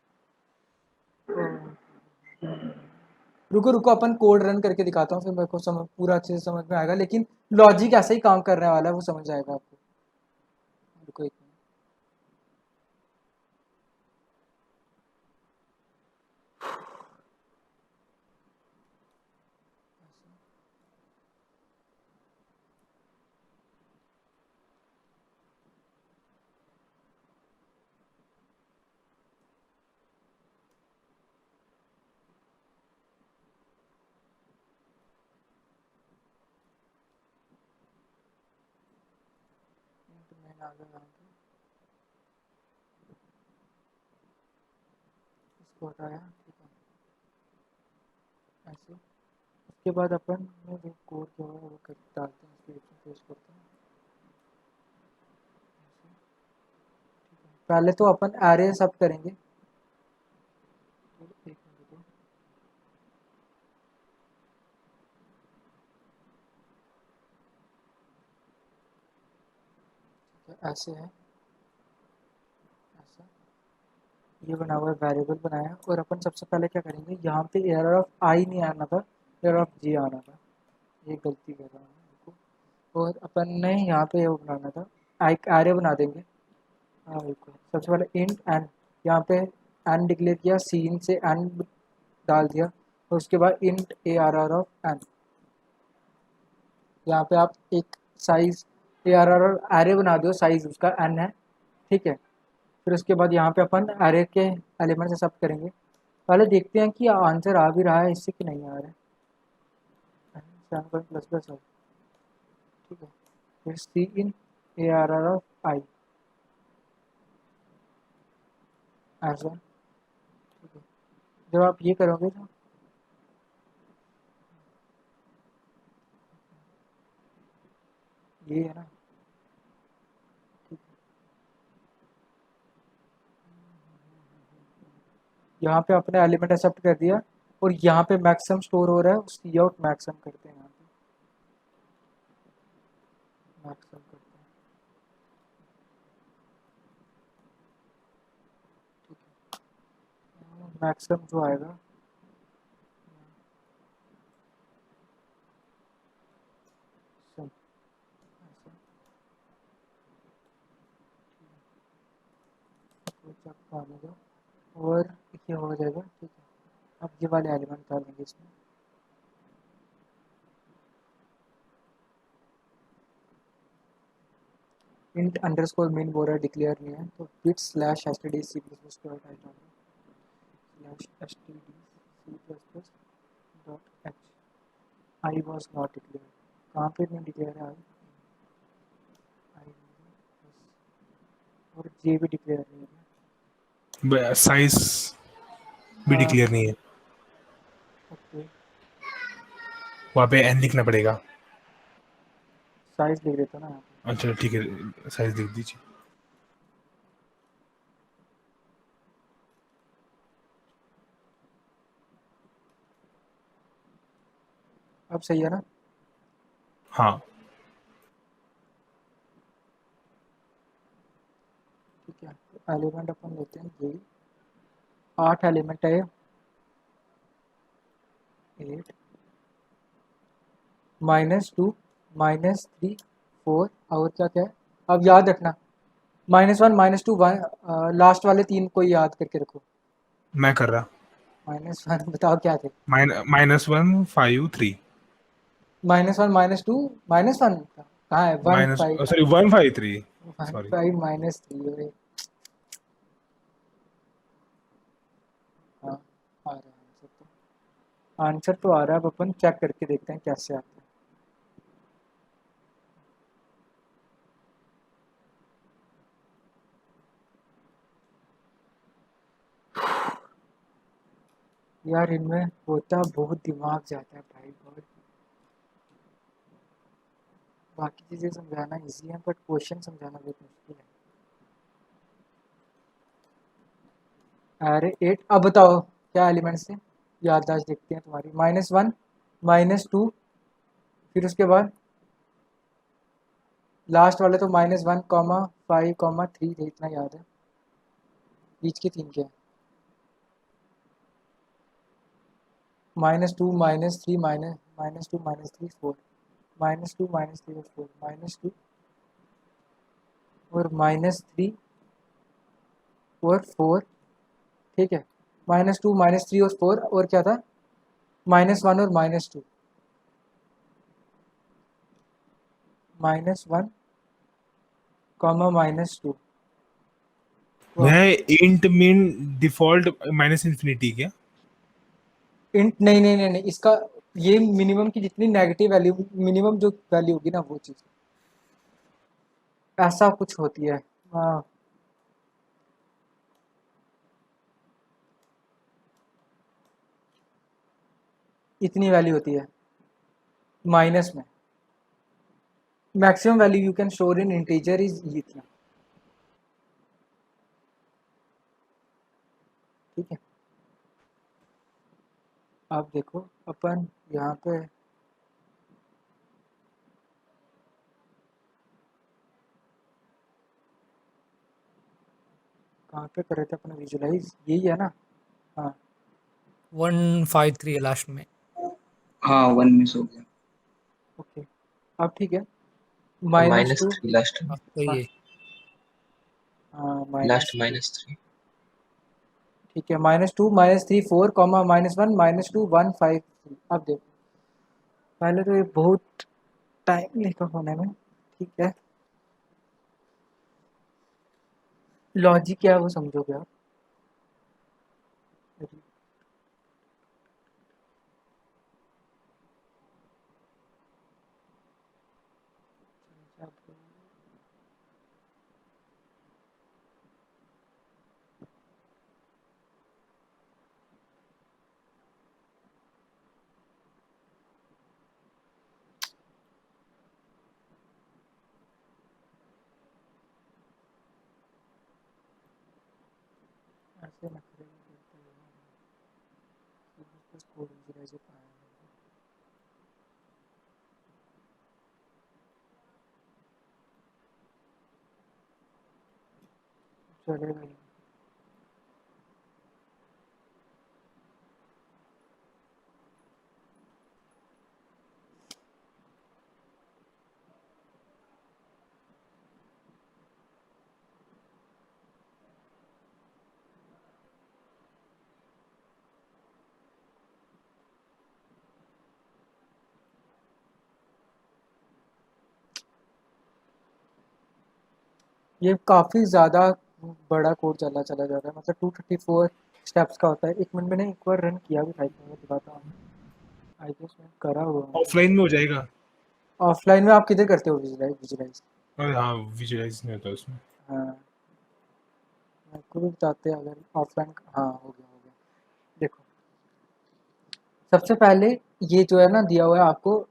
रुको रुको, अपन कोड रन करके दिखाता हूँ, फिर मेरे को समझ पूरा अच्छे से समझ में आएगा, लेकिन लॉजिक ऐसे ही काम करने वाला है, वो समझ आएगा आपको। रुको एक मिनट। तो मैंने आ गया यहाँ पे, इसको हटाया, ठीक है, ऐसे। उसके बाद अपन ने जो कोड जो है वो कर डालते हैं, इसके बीच में पेस्ट करते हैं, ऐसे, ठीक है। पहले तो अपन एरे सब करेंगे, तो एक मिनट रुको, ठीक है, ऐसे है, ऐसा। ये बना हुआ है, वेरिएबल बनाया, और अपन सबसे पहले क्या करेंगे, यहाँ पे एरर ऑफ आई नहीं आना था, एरर ऑफ जी आना था। ये गलती कर रहा हूँ, देखो। और अपन ने यहाँ पे वो बनाना था, एक एरे बना देंगे। हाँ बिल्कुल, सबसे पहले इंट एन, यहाँ पे एन डिक्लेयर किया, सीन से एन डाल दिया, और उसके बाद int A R R of N. यहाँ पे आप एक size A R R array बना दो, साइज उसका एन है, ठीक है। फिर उसके बाद यहाँ पे अपन एरे के एलिमेंट से सब करेंगे। पहले देखते हैं कि आंसर आ भी रहा है इससे कि नहीं आ रहा है। 7++ है, ठीक है। फिर सी इन ए आर आर ऑफ आई, ऐसा, ठीक है। जब आप ये करोगे तो ये है ना, ठीक है। यहाँ पे अपने एलिमेंट एक्सेप्ट कर दिया, और यहाँ पे मैक्सिमम स्टोर हो रहा है, सी आउट मैक्सिमम करते हैं, यहाँ पे मैक्सिमम करते हैं, ठीक है। मैक्सिमम जो आएगा, सम, ऐसा, तो जब आ जाएगा, और ये हो जाएगा, ठीक है। अब ये वाले एलिमेंट डालेंगे इसमें, इंट अंडरस्कोर मिन बोरा डिक्लेयर नहीं है तो bit slash std c++ dot I slash std c++ dot h I was not declare. कहाँ पे नहीं डिक्लेयर है आई और जे भी डिक्लेयर नहीं है। साइज भी हाँ डिक्लेयर नहीं है, ओके वहाँ पे एन लिखना पड़ेगा। साइज लिख देता ना यहाँ पे। अच्छा ठीक है, साइज लिख दीजिए। अब सही है ना? हाँ ठीक है एलिमेंट अपन लेते हैं ये 8 एलिमेंट है 8 -2 -3 4 और क्या क्या है अब याद रखना -1 -2 1 लास्ट वाले 3 को याद करके रखो। मैं कर रहा। -1 बताओ क्या थे? -1 5 3 -1 -2 -1 कहाँ है 1 माइनस 5 सॉरी 1 5 3 1 सॉरी। 5 -3 अरे हाँ आ रहा है आंसर तो आ रहा है। अब अपन चेक करके देखते हैं कैसे आता है। यार इनमें होता बहुत दिमाग जाता है भाई बहुत। बाकी चीज़ें समझाना इजी है बट क्वेश्चन समझाना बहुत मुश्किल है। अरे 8 अब बताओ क्या एलिमेंट्स थे? याददाश्त देखते हैं तुम्हारी -1 -2 फिर उसके बाद लास्ट वाले तो -1 5 3 थे इतना याद है। बीच के 3 क्या है? -2 -3 -2 -3 4 -2 -3 और 4 -2 और -3 और 4 ठीक है। -2 -3 और 4 और क्या था? -1 और -2 -1 -2 मैं int mean default minus infinity क्या? इंट नहीं नहीं नहीं नहीं इसका ये मिनिमम की जितनी नेगेटिव वैल्यू मिनिमम जो वैल्यू होगी ना वो चीज़ ऐसा कुछ होती है। हाँ इतनी वैल्यू होती है माइनस में। Maximum value you can store in integer is इतना ठीक है। आप देखो अपन यहाँ पे कहाँ पे कर रहे थे अपना विजुलाइज यही है ना? हाँ 153 है लास्ट में। हाँ 1 मिस हो गया। ओके अब ठीक है माइनस -2 थ्री लास्ट में, हाँ तो ये हाँ लास्ट -2 -3। ठीक है -2 -3 4 -1 -2 1 5 अब देखो पहले तो ये बहुत टाइम लेगा होने में ठीक है। लॉजिक क्या है वो समझोगे आप? ऐसे नखरे नहीं करते हैं। बस कोड विजुलाइज पाया चलेगा ही। ये काफ़ी ज़्यादा बड़ा कोड चला चला जा रहा है, मतलब 234 स्टेप्स का होता है। 1 मिनट मैंने एक बार रन किया भी था, मैं दिखाता हूँ। आई गेस मैं करा हुआ हूँ। ऑफलाइन में हो जाएगा। ऑफलाइन में आप किधर करते हो विजुलाइज? अरे हाँ, विजुअलाइज नहीं होता उसमें। हाँ, मेरे को भी बताते हैं अगर ऑफलाइन। हाँ, हो गया। देखो, सबसे पहले ये जो है ना दिया हुआ है आपको।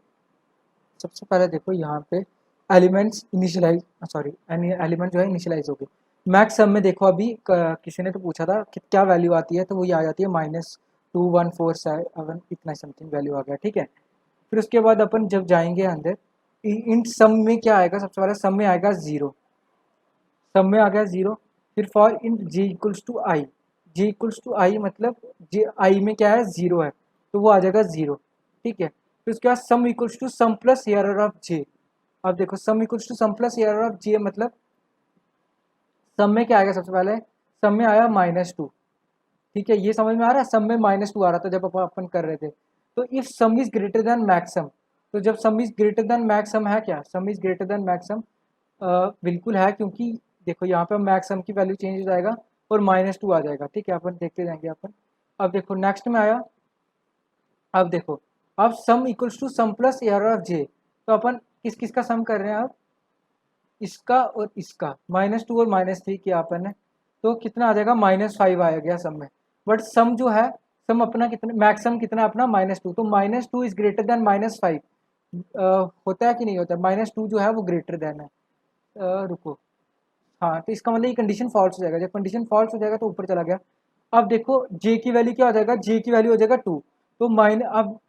सबसे पहले देखो यहाँ पे एलिमेंट्स इनिशियलाइज, सॉरी, एलिमेंट जो है इनिशियलाइज हो गए। मैक्स सम में देखो अभी किसी ने तो पूछा था कि क्या वैल्यू आती है, तो वो ये आ जाती है -2147 इतना समथिंग वैल्यू आ गया, ठीक है। फिर उसके बाद अपन जब जाएंगे अंदर, इन सम में क्या आएगा, सबसे पहले सम में आएगा 0, सम में आ गया 0। फिर for in J equals to I, J equals to I मतलब जे आई में क्या है 0 है, तो वो आ जाएगा 0, ठीक है। फिर उसके बाद sum equals to sum plus error of J. अब देखो sum equals to sum plus error of J मतलब सम में क्या आएगा, सबसे पहले सम में आया -2, ठीक है। ये समझ में आ रहा है, सम में -2 आ रहा था जब अपन कर रहे थे। तो if sum is greater than Maxam, तो जब सम इज ग्रेटर देन मैक्सम है, क्या sum is greater than Maxam, बिल्कुल है, क्योंकि देखो यहाँ पे मैक्सम की वैल्यू चेंज हो जाएगा और -2 आ जाएगा, ठीक है। अपन देखते जाएंगे अपन। अब देखो नेक्स्ट में आया, अब देखो, अब sum equals to sum plus error of J, तो अपन किस किस का सम कर रहे हैं अब, इसका और इसका, -2 और -3 किया अपन ने, तो कितना आ जाएगा, -5 आया गया सम में। बट सम जो है, सम अपना कितना, मैक्सम कितना अपना -2, तो -2 इज ग्रेटर देन -5 होता है कि नहीं होता, -2 जो है वो ग्रेटर देन है। रुको, हाँ, तो इसका मतलब ये कंडीशन फॉल्स हो जाएगा। जब कंडीशन फॉल्स हो जाएगा तो ऊपर चला गया। अब देखो जे की वैल्यू क्या हो जाएगा, जे की वैल्यू हो जाएगा 2, तो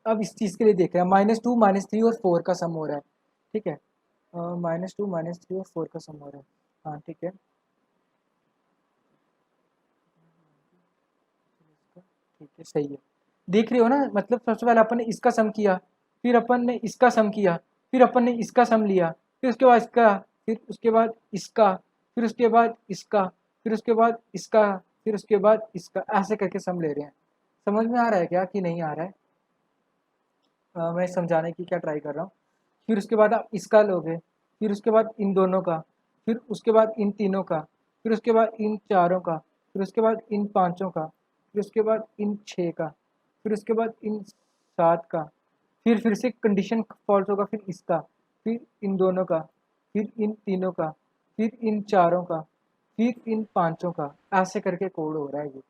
अब इस चीज़ के लिए देख रहे हैं, -2 -3 और 4 का सम हो रहा है, ठीक है। -2 -3 और 4 का सम हो रहा है, हाँ ठीक है, ठीक है, सही है। देख रहे हो ना, मतलब सबसे पहले अपन ने इसका सम किया, फिर अपन ने इसका सम किया, फिर अपन ने इसका सम लिया, फिर उसके बाद इसका, फिर उसके बाद इसका, फिर उसके बाद इसका, फिर उसके बाद इसका, फिर उसके बाद इसका, ऐसे करके सम ले रहे हैं। समझ में आ रहा है क्या कि नहीं आ रहा है? मैं समझाने की क्या ट्राई कर रहा हूँ। फिर उसके बाद आप इसका लोगे, फिर उसके बाद इन दोनों का, फिर उसके बाद इन तीनों का, फिर उसके बाद इन चारों का, फिर उसके बाद इन पाँचों का, फिर उसके बाद इन 6 का, फिर उसके बाद इन 7 का, फिर से कंडीशन फॉल्स होगा, फिर इसका, फिर इन दोनों का, फिर इन तीनों का, फिर इन चारों का, फिर इन पाँचों का, ऐसे करके कोड हो रहा है ये।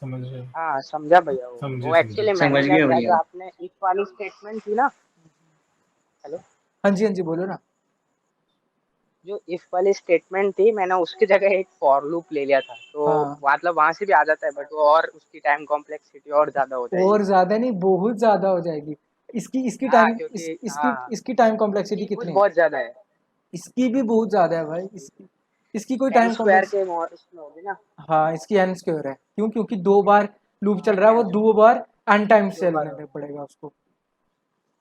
समझ रहे? हाँ समझा भैया। समझे वो समझे। एक्चुअली मैंने समझ क्या गया किया, जो भैया। आपने इफ वाली स्टेटमेंट थी ना, हेलो, हाँ जी, हाँ जी, बोलो ना। जो इफ वाली स्टेटमेंट थी, मैंने उसकी जगह एक फॉर लूप ले लिया था, तो हाँ, मतलब वहां से भी आ जाता है, बट वो और उसकी टाइम कॉम्प्लेक्सिटी और ज्यादा हो जाएगी। और ज़्यादा नहीं, बहुत ज़्यादा हो जाएगी। हाँ क्योंकि हाँ, इसकी टाइम कॉम्प्लेक्सिटी इनपुट कितनी है? बहुत ज्यादा है, इसकी भी बहुत ज़्यादा है भाई, इसकी कोई एन टाइम स्क्वायर कॉम्प्लेक्स। के उसमें होगी ना। हाँ, इसकी एन स्क्वायर है, क्यों? क्योंकि 2 बार लूप चल एन रहा है, वो टाइम्स 2 बार एन टाइम्स दो बार चलने होगा। पड़ेगा उसको।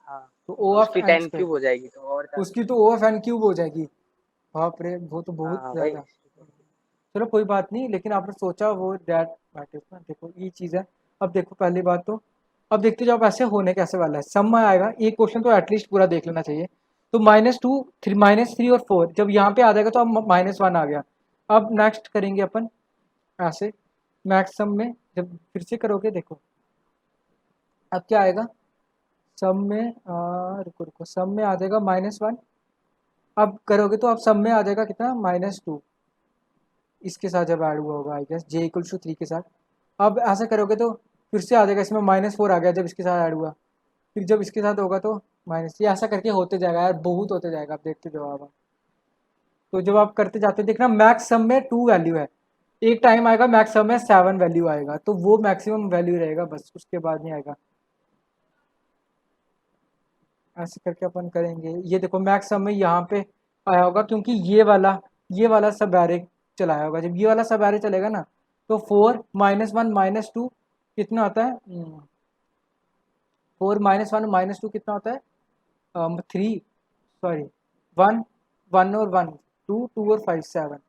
हाँ, तो ओ तो ऑफ उसकी एन 10 स्क्वायर, क्यूब हो जाएगी तो और ज्यादा। उसकी तो ओ ऑफ एन क्यूब हो जाएगी। बाप रे, वो तो बहुत हाँ वही। ज़्यादा। चलो कोई बात नहीं, लेकिन आपने सोचा वो दैट मैटर्स ना। देखो ये चीज़ है। अब देखो पहली बात तो, अब देखते जाओ ऐसे होने कैसे वाला है। सम में आएगा, एक क्वेश्चन तो एटलीस्ट पूरा देख लेना चाहिए। तो -2 -3 और 4 जब यहाँ पे आ जाएगा तो अब -1 आ गया। अब नेक्स्ट करेंगे अपन ऐसे, मैक्स सम में जब फिर से करोगे, देखो अब क्या आएगा सम में, रुको रुको, सम में आ जाएगा -1। अब करोगे तो अब सम में आ जाएगा कितना, -2 इसके साथ जब ऐड हुआ होगा, I guess J equal to 3 के साथ। अब ऐसा करोगे तो फिर से आ जाएगा, इसमें -4 आ गया जब इसके साथ ऐड हुआ, फिर जब इसके साथ होगा तो ये ऐसा करके होते जाएगा यार, बहुत होते जाएगा, आप देखते जाओ आप। तो जब आप करते जाते हो देखना, मैक्स सम में 2 वैल्यू है, एक टाइम आएगा मैक्स सम में 7 वैल्यू आएगा, तो वो मैक्सिमम वैल्यू रहेगा, बस उसके बाद नहीं आएगा। ऐसे करके अपन करेंगे। ये देखो मैक्स सम में यहाँ पे आया होगा, क्योंकि ये वाला सब एरे चलाया होगा। जब ये वाला सब एरे चलेगा ना, तो 4 -1 -2 कितना होता है, 4 -1 -2 कितना होता है, 3, सॉरी, 1 1 और 1 2 2 और 5 7।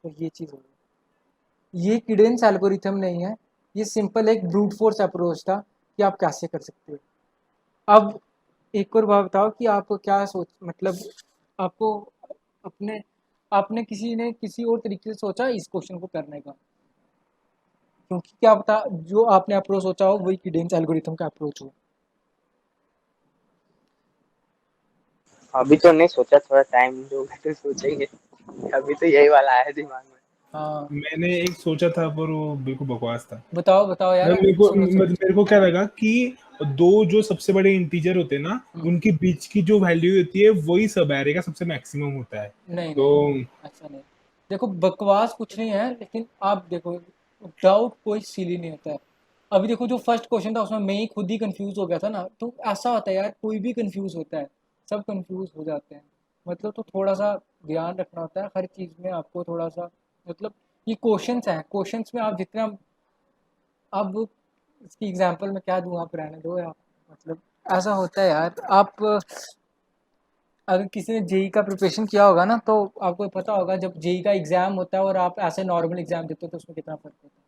तो ये चीज़ होगी। ये किडेंस एल्गोरिथम नहीं है, ये सिंपल एक ब्रूट फोर्स अप्रोच था कि आप कैसे कर सकते हो। अब एक और बात बताओ कि आप क्या सोच, मतलब आपको अपने आपने किसी ने किसी और तरीके से सोचा इस क्वेश्चन को करने का? क्योंकि क्या पता जो आपने अप्रोच सोचा हो वही किडेन्स एल्गोरिथम का अप्रोच हो। अभी तो नहीं सोचा, थोड़ा टाइम दोगे तो सोचेंगे। अभी तो यही वाला आया दिमाग में। हाँ मैंने एक सोचा था पर वो बिल्कुल बकवास था। बताओ बताओ यार, सुनो सुनो मेरे को क्या लगा कि दो जो सबसे बड़े इंटीजर होते हैं ना, उनके बीच की जो वैल्यू होती है वही सब एरे का सबसे मैक्सिमम होता है। नहीं तो नहीं ऐसा नहीं। देखो बकवास कुछ नहीं है, लेकिन आप देखो डाउट कोई सिली नहीं होता है। अभी देखो जो फर्स्ट क्वेश्चन था उसमें मैं ही खुद ही कंफ्यूज हो गया था ना, तो ऐसा होता है यार, कोई भी कंफ्यूज होता है, सब कंफ्यूज हो जाते हैं। मतलब तो थोड़ा सा ध्यान रखना होता है हर चीज़ में आपको, थोड़ा सा मतलब ये क्वेश्चंस हैं, क्वेश्चंस में आप जितना, अब इसकी एग्जांपल में क्या दूँ, आप रहने दो यार। मतलब ऐसा होता है यार, आप अगर किसी ने जेई का प्रिपरेशन किया होगा ना तो आपको पता होगा जब जेई का एग्जाम होता है और आप ऐसे नॉर्मल एग्जाम देते हो तो उसमें कितना फर्क होता है।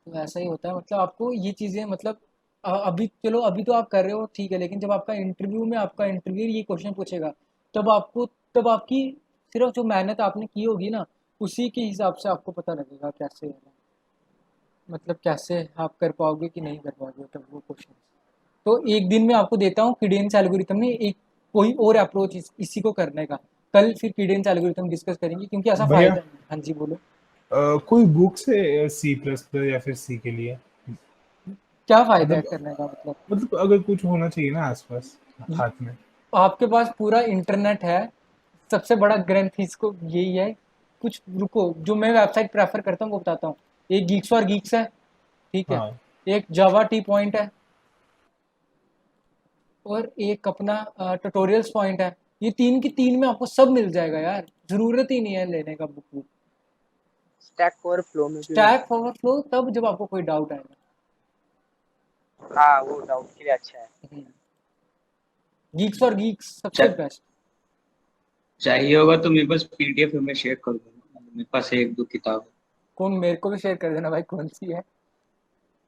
तो ऐसा ही होता है, मतलब आपको ये चीज़ें मतलब अभी चलो अभी तो आप कर रहे हो ठीक है, लेकिन जब आपका इंटरव्यू में आपका इंटरव्यू ये क्वेश्चन पूछेगा तब आपको, तब आपकी सिर्फ जो मेहनत आपने की होगी ना उसी के हिसाब से आपको पता लगेगा कैसे, मतलब कैसे आप कर पाओगे कि नहीं कर पाओगे तब वो क्वेश्चन। तो एक दिन में आपको देता हूँ किडेन्स एल्गोरिथम में एक कोई और अप्रोच इसी को करने का। कल फिर किडेन्स एल्गोरिथम डिस्कस करेंगे क्योंकि ऐसा भैया फायदा है। हाँ जी बोलो। कोई बुक से सी प्लस प्लस या फिर सी के लिए, क्या फायदा है मतलब करने का मतलब? अगर कुछ होना चाहिए ना आसपास हाथ में। आपके पास पूरा इंटरनेट है, सबसे बड़ा ग्रंथ इसको यही है। कुछ रुको, जो मैं वेबसाइट प्रेफर करता हूँ वो बताता हूँ। एक गीक्स फॉर गीक्स है, ठीक है, हाँ एक जावा टी पॉइंट है, और एक अपना ट्यूटोरियल्स पॉइंट है। ये तीन की तीन में आपको सब मिल जाएगा यार, जरूरत ही नहीं है लेने का बुक। स्टैक ओवरफ्लो में भी मिलता स्टैक ओवरफ्लो तब जब आपको कोई डाउट आएगा। है। हाँ, वो डाउट के लिए अच्छा है। गीक्स फॉर गीक्स सबसे चा- बेस्ट। चाहिए होगा तो मेरे पास पीडीएफ में शेयर कर दूंगा, मेरे पास है एक दो किताब। कौन, मेरे को भी शेयर कर देना भाई, कौन सी है?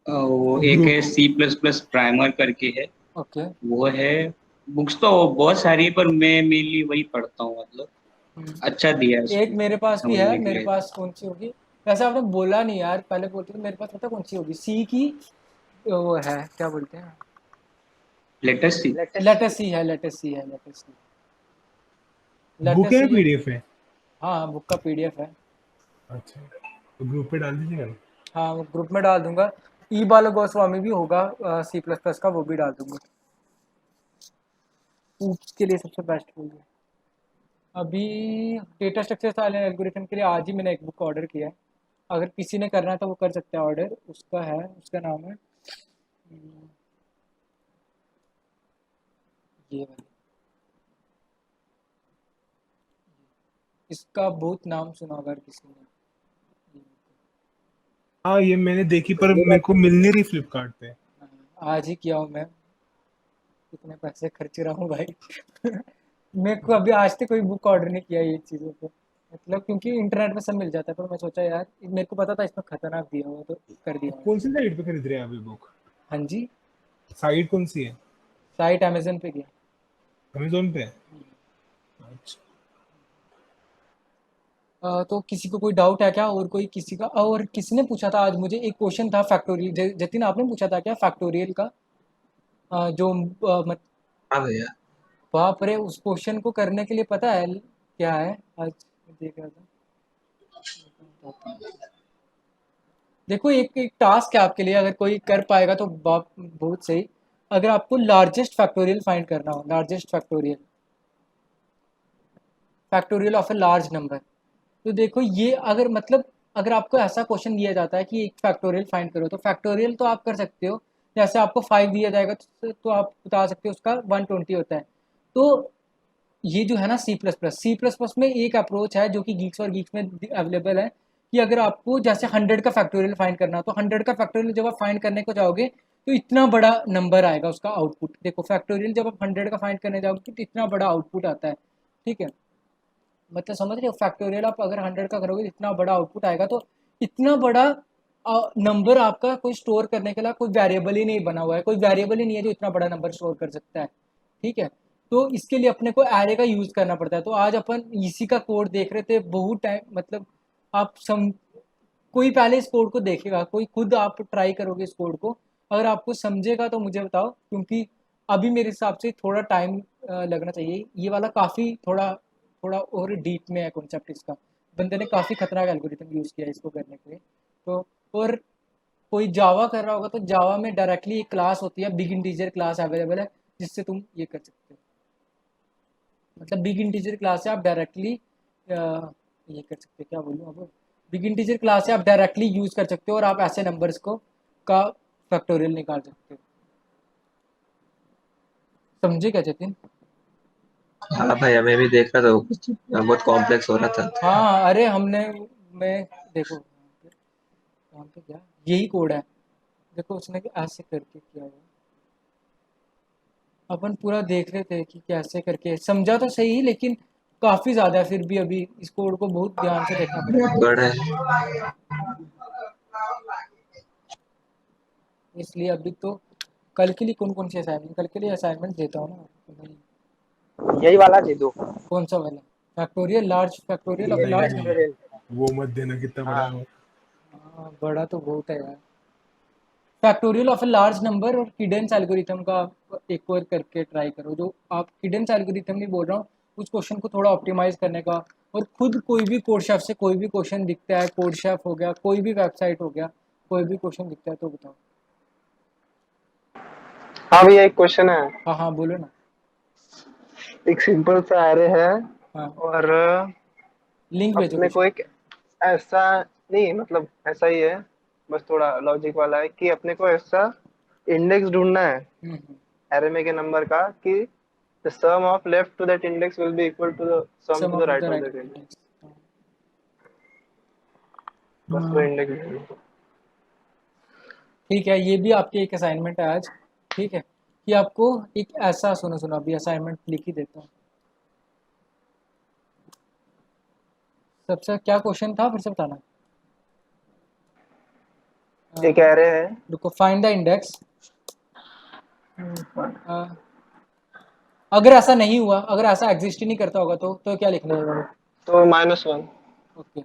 वो एक है group. C plus plus primer करके है, ओके। वो है। बुक्स तो बहुत सारी है पर मैं मेनली वही पढ़ता हूँ, मतलब अच्छा दिया है एक उसमें मेरे पास भी है, समझने के मेरे लिए। पास कौन सी होगी? वैसे आपने बोला नहीं यार, पहले बोलते तो मेरे पास पता कौन सी होगी, सी की वो है, क्या बोलते हैं, लेटेस्ट सी। लेटेस्ट लेटेस्ट सी है, लेटेस्ट सी है, लेटेस्ट सी, बुक लेटेस्ट है सी है। पीडीएफ है? हाँ बुक का पीडीएफ है। अच्छा, तो ग्रुप पे डाल दीजिएगा ना। हाँ वो ग्रुप में डाल दूंगा। ई बाला गोस्वामी भी होगा सी प्लस प्लस का, वो भी डाल दूंगा। उसके लिए सबसे बेस्ट होगी। अभी डेटा स्ट्रक्चर वाले एल्गोरिथम के लिए आज ही मैंने एक बुक ऑर्डर किया है। अगर किसी ने करना है तो वो कर सकते हैं ऑर्डर, उसका है, उसका नाम है ये वाली, इसका बहुत नाम सुना होगा अगर किसी ने। हाँ ये मैंने देखी पर मेरे को मिल नहीं रही फ्लिपकार्ट पे। आज ही किया हूँ मैं, कितने पैसे खर्च रहा हूँ भाई। मेरे को अभी आज तक कोई बुक ऑर्डर नहीं किया ये चीज़ों पे, मतलब क्योंकि इंटरनेट में सब मिल जाता है, पर मैं सोचा यार मेरे को पता था इसमें खतरनाक दिया हुआ तो कर दिया मैंने। कौन सी साइट पे खरीद रहे हैं आप ये बुक? हाँ जी, साइट कौन सी है? साइट अमेजन पे गया। अमेजोन पे? अच्छा। तो किसी को कोई डाउट है क्या, और कोई किसी का? और किसी ने पूछा था आज मुझे एक क्वेश्चन था फैक्टोरियल, जतिन आपने पूछा था क्या फैक्टोरियल का? जो मत हाँ भैया। बाप रे, उस क्वेश्चन को करने के लिए पता है क्या है, आज मैं देख रहा था। देखो एक एक टास्क है आपके लिए, अगर कोई कर पाएगा तो बाप बहुत सही। अगर आपको लार्जेस्ट फैक्टोरियल फाइंड करना हो, largest factorial, factorial of a large number, तो देखो ये अगर मतलब अगर आपको ऐसा क्वेश्चन दिया जाता है कि एक फैक्टोरियल फाइंड करो, तो फैक्टोरियल तो आप कर सकते हो। जैसे आपको 5 दिया जाएगा तो आप बता सकते हो उसका 120 होता है। तो ये जो है ना सी प्लस प्लस में एक अप्रोच है जो कि गीक्स और गीक्स में अवेलेबल है, कि अगर आपको जैसे 100 का फैक्टोरियल फाइंड करना हो, तो 100 का फैक्टोरियल जब आप फाइंड करने को जाओगे तो इतना बड़ा नंबर आएगा उसका आउटपुट। देखो फैक्टोरियल जब आप 100 का फाइंड करने जाओगे तो इतना बड़ा आउटपुट आता है, ठीक है? मतलब समझ रहे हो, फैक्टोरियल आप अगर 100 का करोगे तो इतना बड़ा आउटपुट आएगा। तो इतना बड़ा नंबर आपका कोई स्टोर करने के लिए कोई वेरिएबल ही नहीं बना हुआ है, कोई वेरिएबल ही नहीं है जो इतना बड़ा नंबर स्टोर कर सकता है, ठीक है? तो इसके लिए अपने को एरे का यूज़ करना पड़ता है। तो आज अपन इसी का कोड देख रहे थे बहुत टाइम, मतलब आप सम कोई पहले इस कोड को देखेगा, कोई खुद आप ट्राई करोगे इस कोड को, अगर आपको समझेगा तो मुझे बताओ, क्योंकि अभी मेरे हिसाब से थोड़ा टाइम लगना चाहिए। ये वाला काफ़ी थोड़ा थोड़ा और डीप में है कॉन्सेप्ट इसका। बंदे ने काफ़ी खतरनाक एल्गोरिथम यूज़ किया है इसको करने के लिए। तो और कोई जावा कर रहा होगा तो जावा में डायरेक्टली एक क्लास होती है, बिग इंटीजर क्लास अवेलेबल है, जिससे तुम ये कर सकते हो। मतलब बिग इंटीजर क्लास से आप डायरेक्टली ये कर सकते हो, क्या बोलूँ अब, बिग इंटीजर क्लास से आप डायरेक्टली यूज़ कर सकते हो और आप ऐसे नंबर्स को का फैक्टोरियल निकाल सकते हो। समझे क्या जतिन? हाँ भाई, हमें भी देख रहा था वो कुछ बहुत कॉम्प्लेक्स हो रहा था। हाँ अरे मैं देखो यहाँ पे क्या यही कोड है, देखो उसने ऐसे करके किया हुआ। अपन पूरा देख रहे थे कि कैसे करके, समझा तो सही लेकिन काफ़ी ज़्यादा है, फिर भी अभी इस कोड को बहुत ध्यान से देखना पड़ेगा। बड़ा है। इसलिए अभी तो कल के लिए कौन सी असाइनमेंट, कल के लिए असाइनमेंट देता हूँ ना तो भाई। यही वाला दे दो। कौन सा वाला? Factorial, large factorial of a large number. Factorial. वो मत देना, कितना बड़ा हाँ है वो। हाँ बड़ा तो बहुत है यार। Factorial of a large number और किडेंस एल्गोरिथम का एक और करके ट्राई करो। जो आप किडेंस एल्गोरिथम नहीं बोल रहा हूँ, उस क्वेश्चन को थोड़ा ऑप्टिमाइज करने का। और खुद कोई भी कोड शेफ से कोई भी क्वेश्चन दिखता है, कोड शेफ हो गया, कोई भी वेबसाइट हो गया, कोई भी क्वेश्चन दिखता है तो बताओ। हाँ भैया, एक क्वेश्चन है। हाँ हाँ बोलो ना। एक सिंपल सा एरे है हाँ और लिंक भेजो अपने को क्वेश्चन। एक ऐसा, नहीं मतलब ऐसा ही है, बस थोड़ा लॉजिक वाला है कि अपने को ऐसा इंडेक्स ढूंढना है हम्म। एरे में के नंबर का कि the sum of left to that index will be equal to the sum sum to of the right the of right that index। Index. बस वो इंडेक्स। ठीक है, ये भी आपकी एक असाइनमेंट है आज। ठीक है कि आपको एक ऐसा, सुनो सुनो अभी असाइनमेंट लिख ही देता हूँ। सबसे क्या क्वेश्चन था फिर से बताना। एक एरे है। रुको, फाइंड द इंडेक्स। अगर ऐसा नहीं हुआ, अगर ऐसा एग्जिस्ट ही नहीं करता होगा तो क्या लिखना है? तो -1। Okay,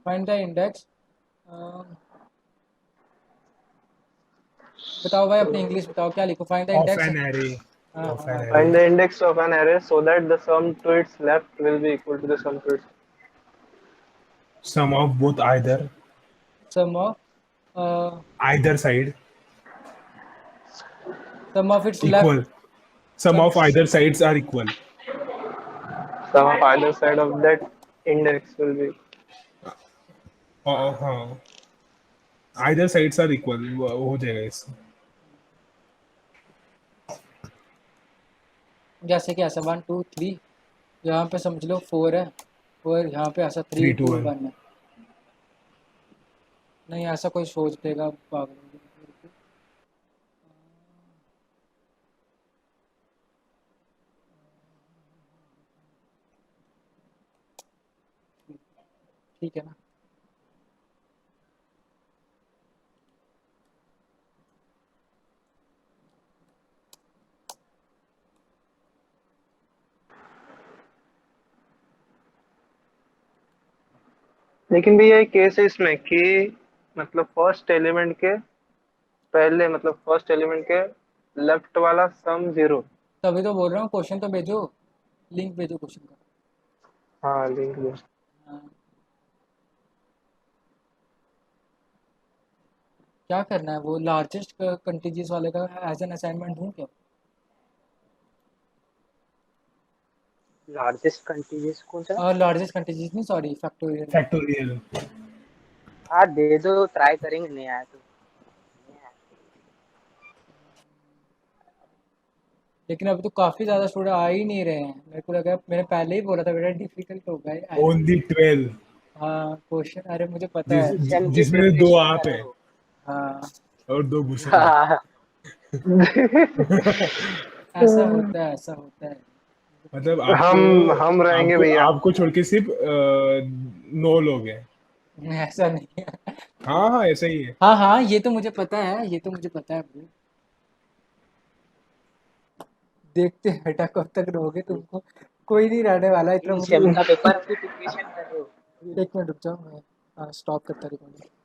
find the index. बताओ भाई, अपनी इंग्लिश बताओ, क्या लिखो? Find the of index. An array. हाँ ऑफ हाँ एन हाँ array. Find the index of an array so that the sum to its left will be equal to the sum to its। Sum of both sum of either side sum of its left. Equal. Sum of either sides are equal. Sum of either side of that index will be। हाँ, either sides are equal हो जाएगा इससे। जैसे कि ऐसा 1 2 3, यहाँ पे समझ लो 4 है, और यहाँ पे ऐसा 3 3 2 2 1। 1 है। नहीं ऐसा कोई सोच देगा पागल। ठीक है ना? लेकिन भैया एक केस है इसमें कि मतलब फर्स्ट एलिमेंट के पहले, मतलब फर्स्ट एलिमेंट के लेफ्ट वाला सम 0। तभी तो बोल रहा हूँ, क्वेश्चन तो भेजो, लिंक भेजो क्वेश्चन का। हाँ लिंक दो। हाँ। क्या करना है वो लार्जेस्ट कंटीजियस वाले का एज एन असाइनमेंट दूँ क्या? लार्जेस्ट कंटीजियस कौन सा? और लार्जेस्ट कंटीजियस नहीं, सॉरी फैक्टोरियल। फैक्टोरियल। हाँ दे दो, ट्राई करेंगे, नहीं आया तो। लेकिन अभी तो काफ़ी ज़्यादा स्टूडेंट आ ही नहीं रहे हैं, मेरे को लगा मैंने पहले ही बोला था बेटा डिफिकल्ट होगा ये। ओनली 12। हाँ क्वेश्चन, अरे मुझे पता है। क्वेश्चन की जिसमें 2 प्रिपरेशन आप है करो। हाँ और 2 भूषण है। हाँ। ऐसा होता है, ऐसा होता है। मतलब हम रहेंगे भैया। आपको छोड़ के सिर्फ 9 लोग हैं। ऐसा नहीं है। हाँ हाँ, ऐसा ही है। हाँ हाँ ये तो मुझे पता है, ये तो मुझे पता है ब्रो। देखते हैं बेटा कब तक रहोगे तुमको, कोई नहीं रहने वाला इतना जी मुझे सेम का पेपर की प्रिपरेशन कर रहे हो? एक मिनट रुक जाओ, मैं स्टॉप करता रिकॉर्डिंग।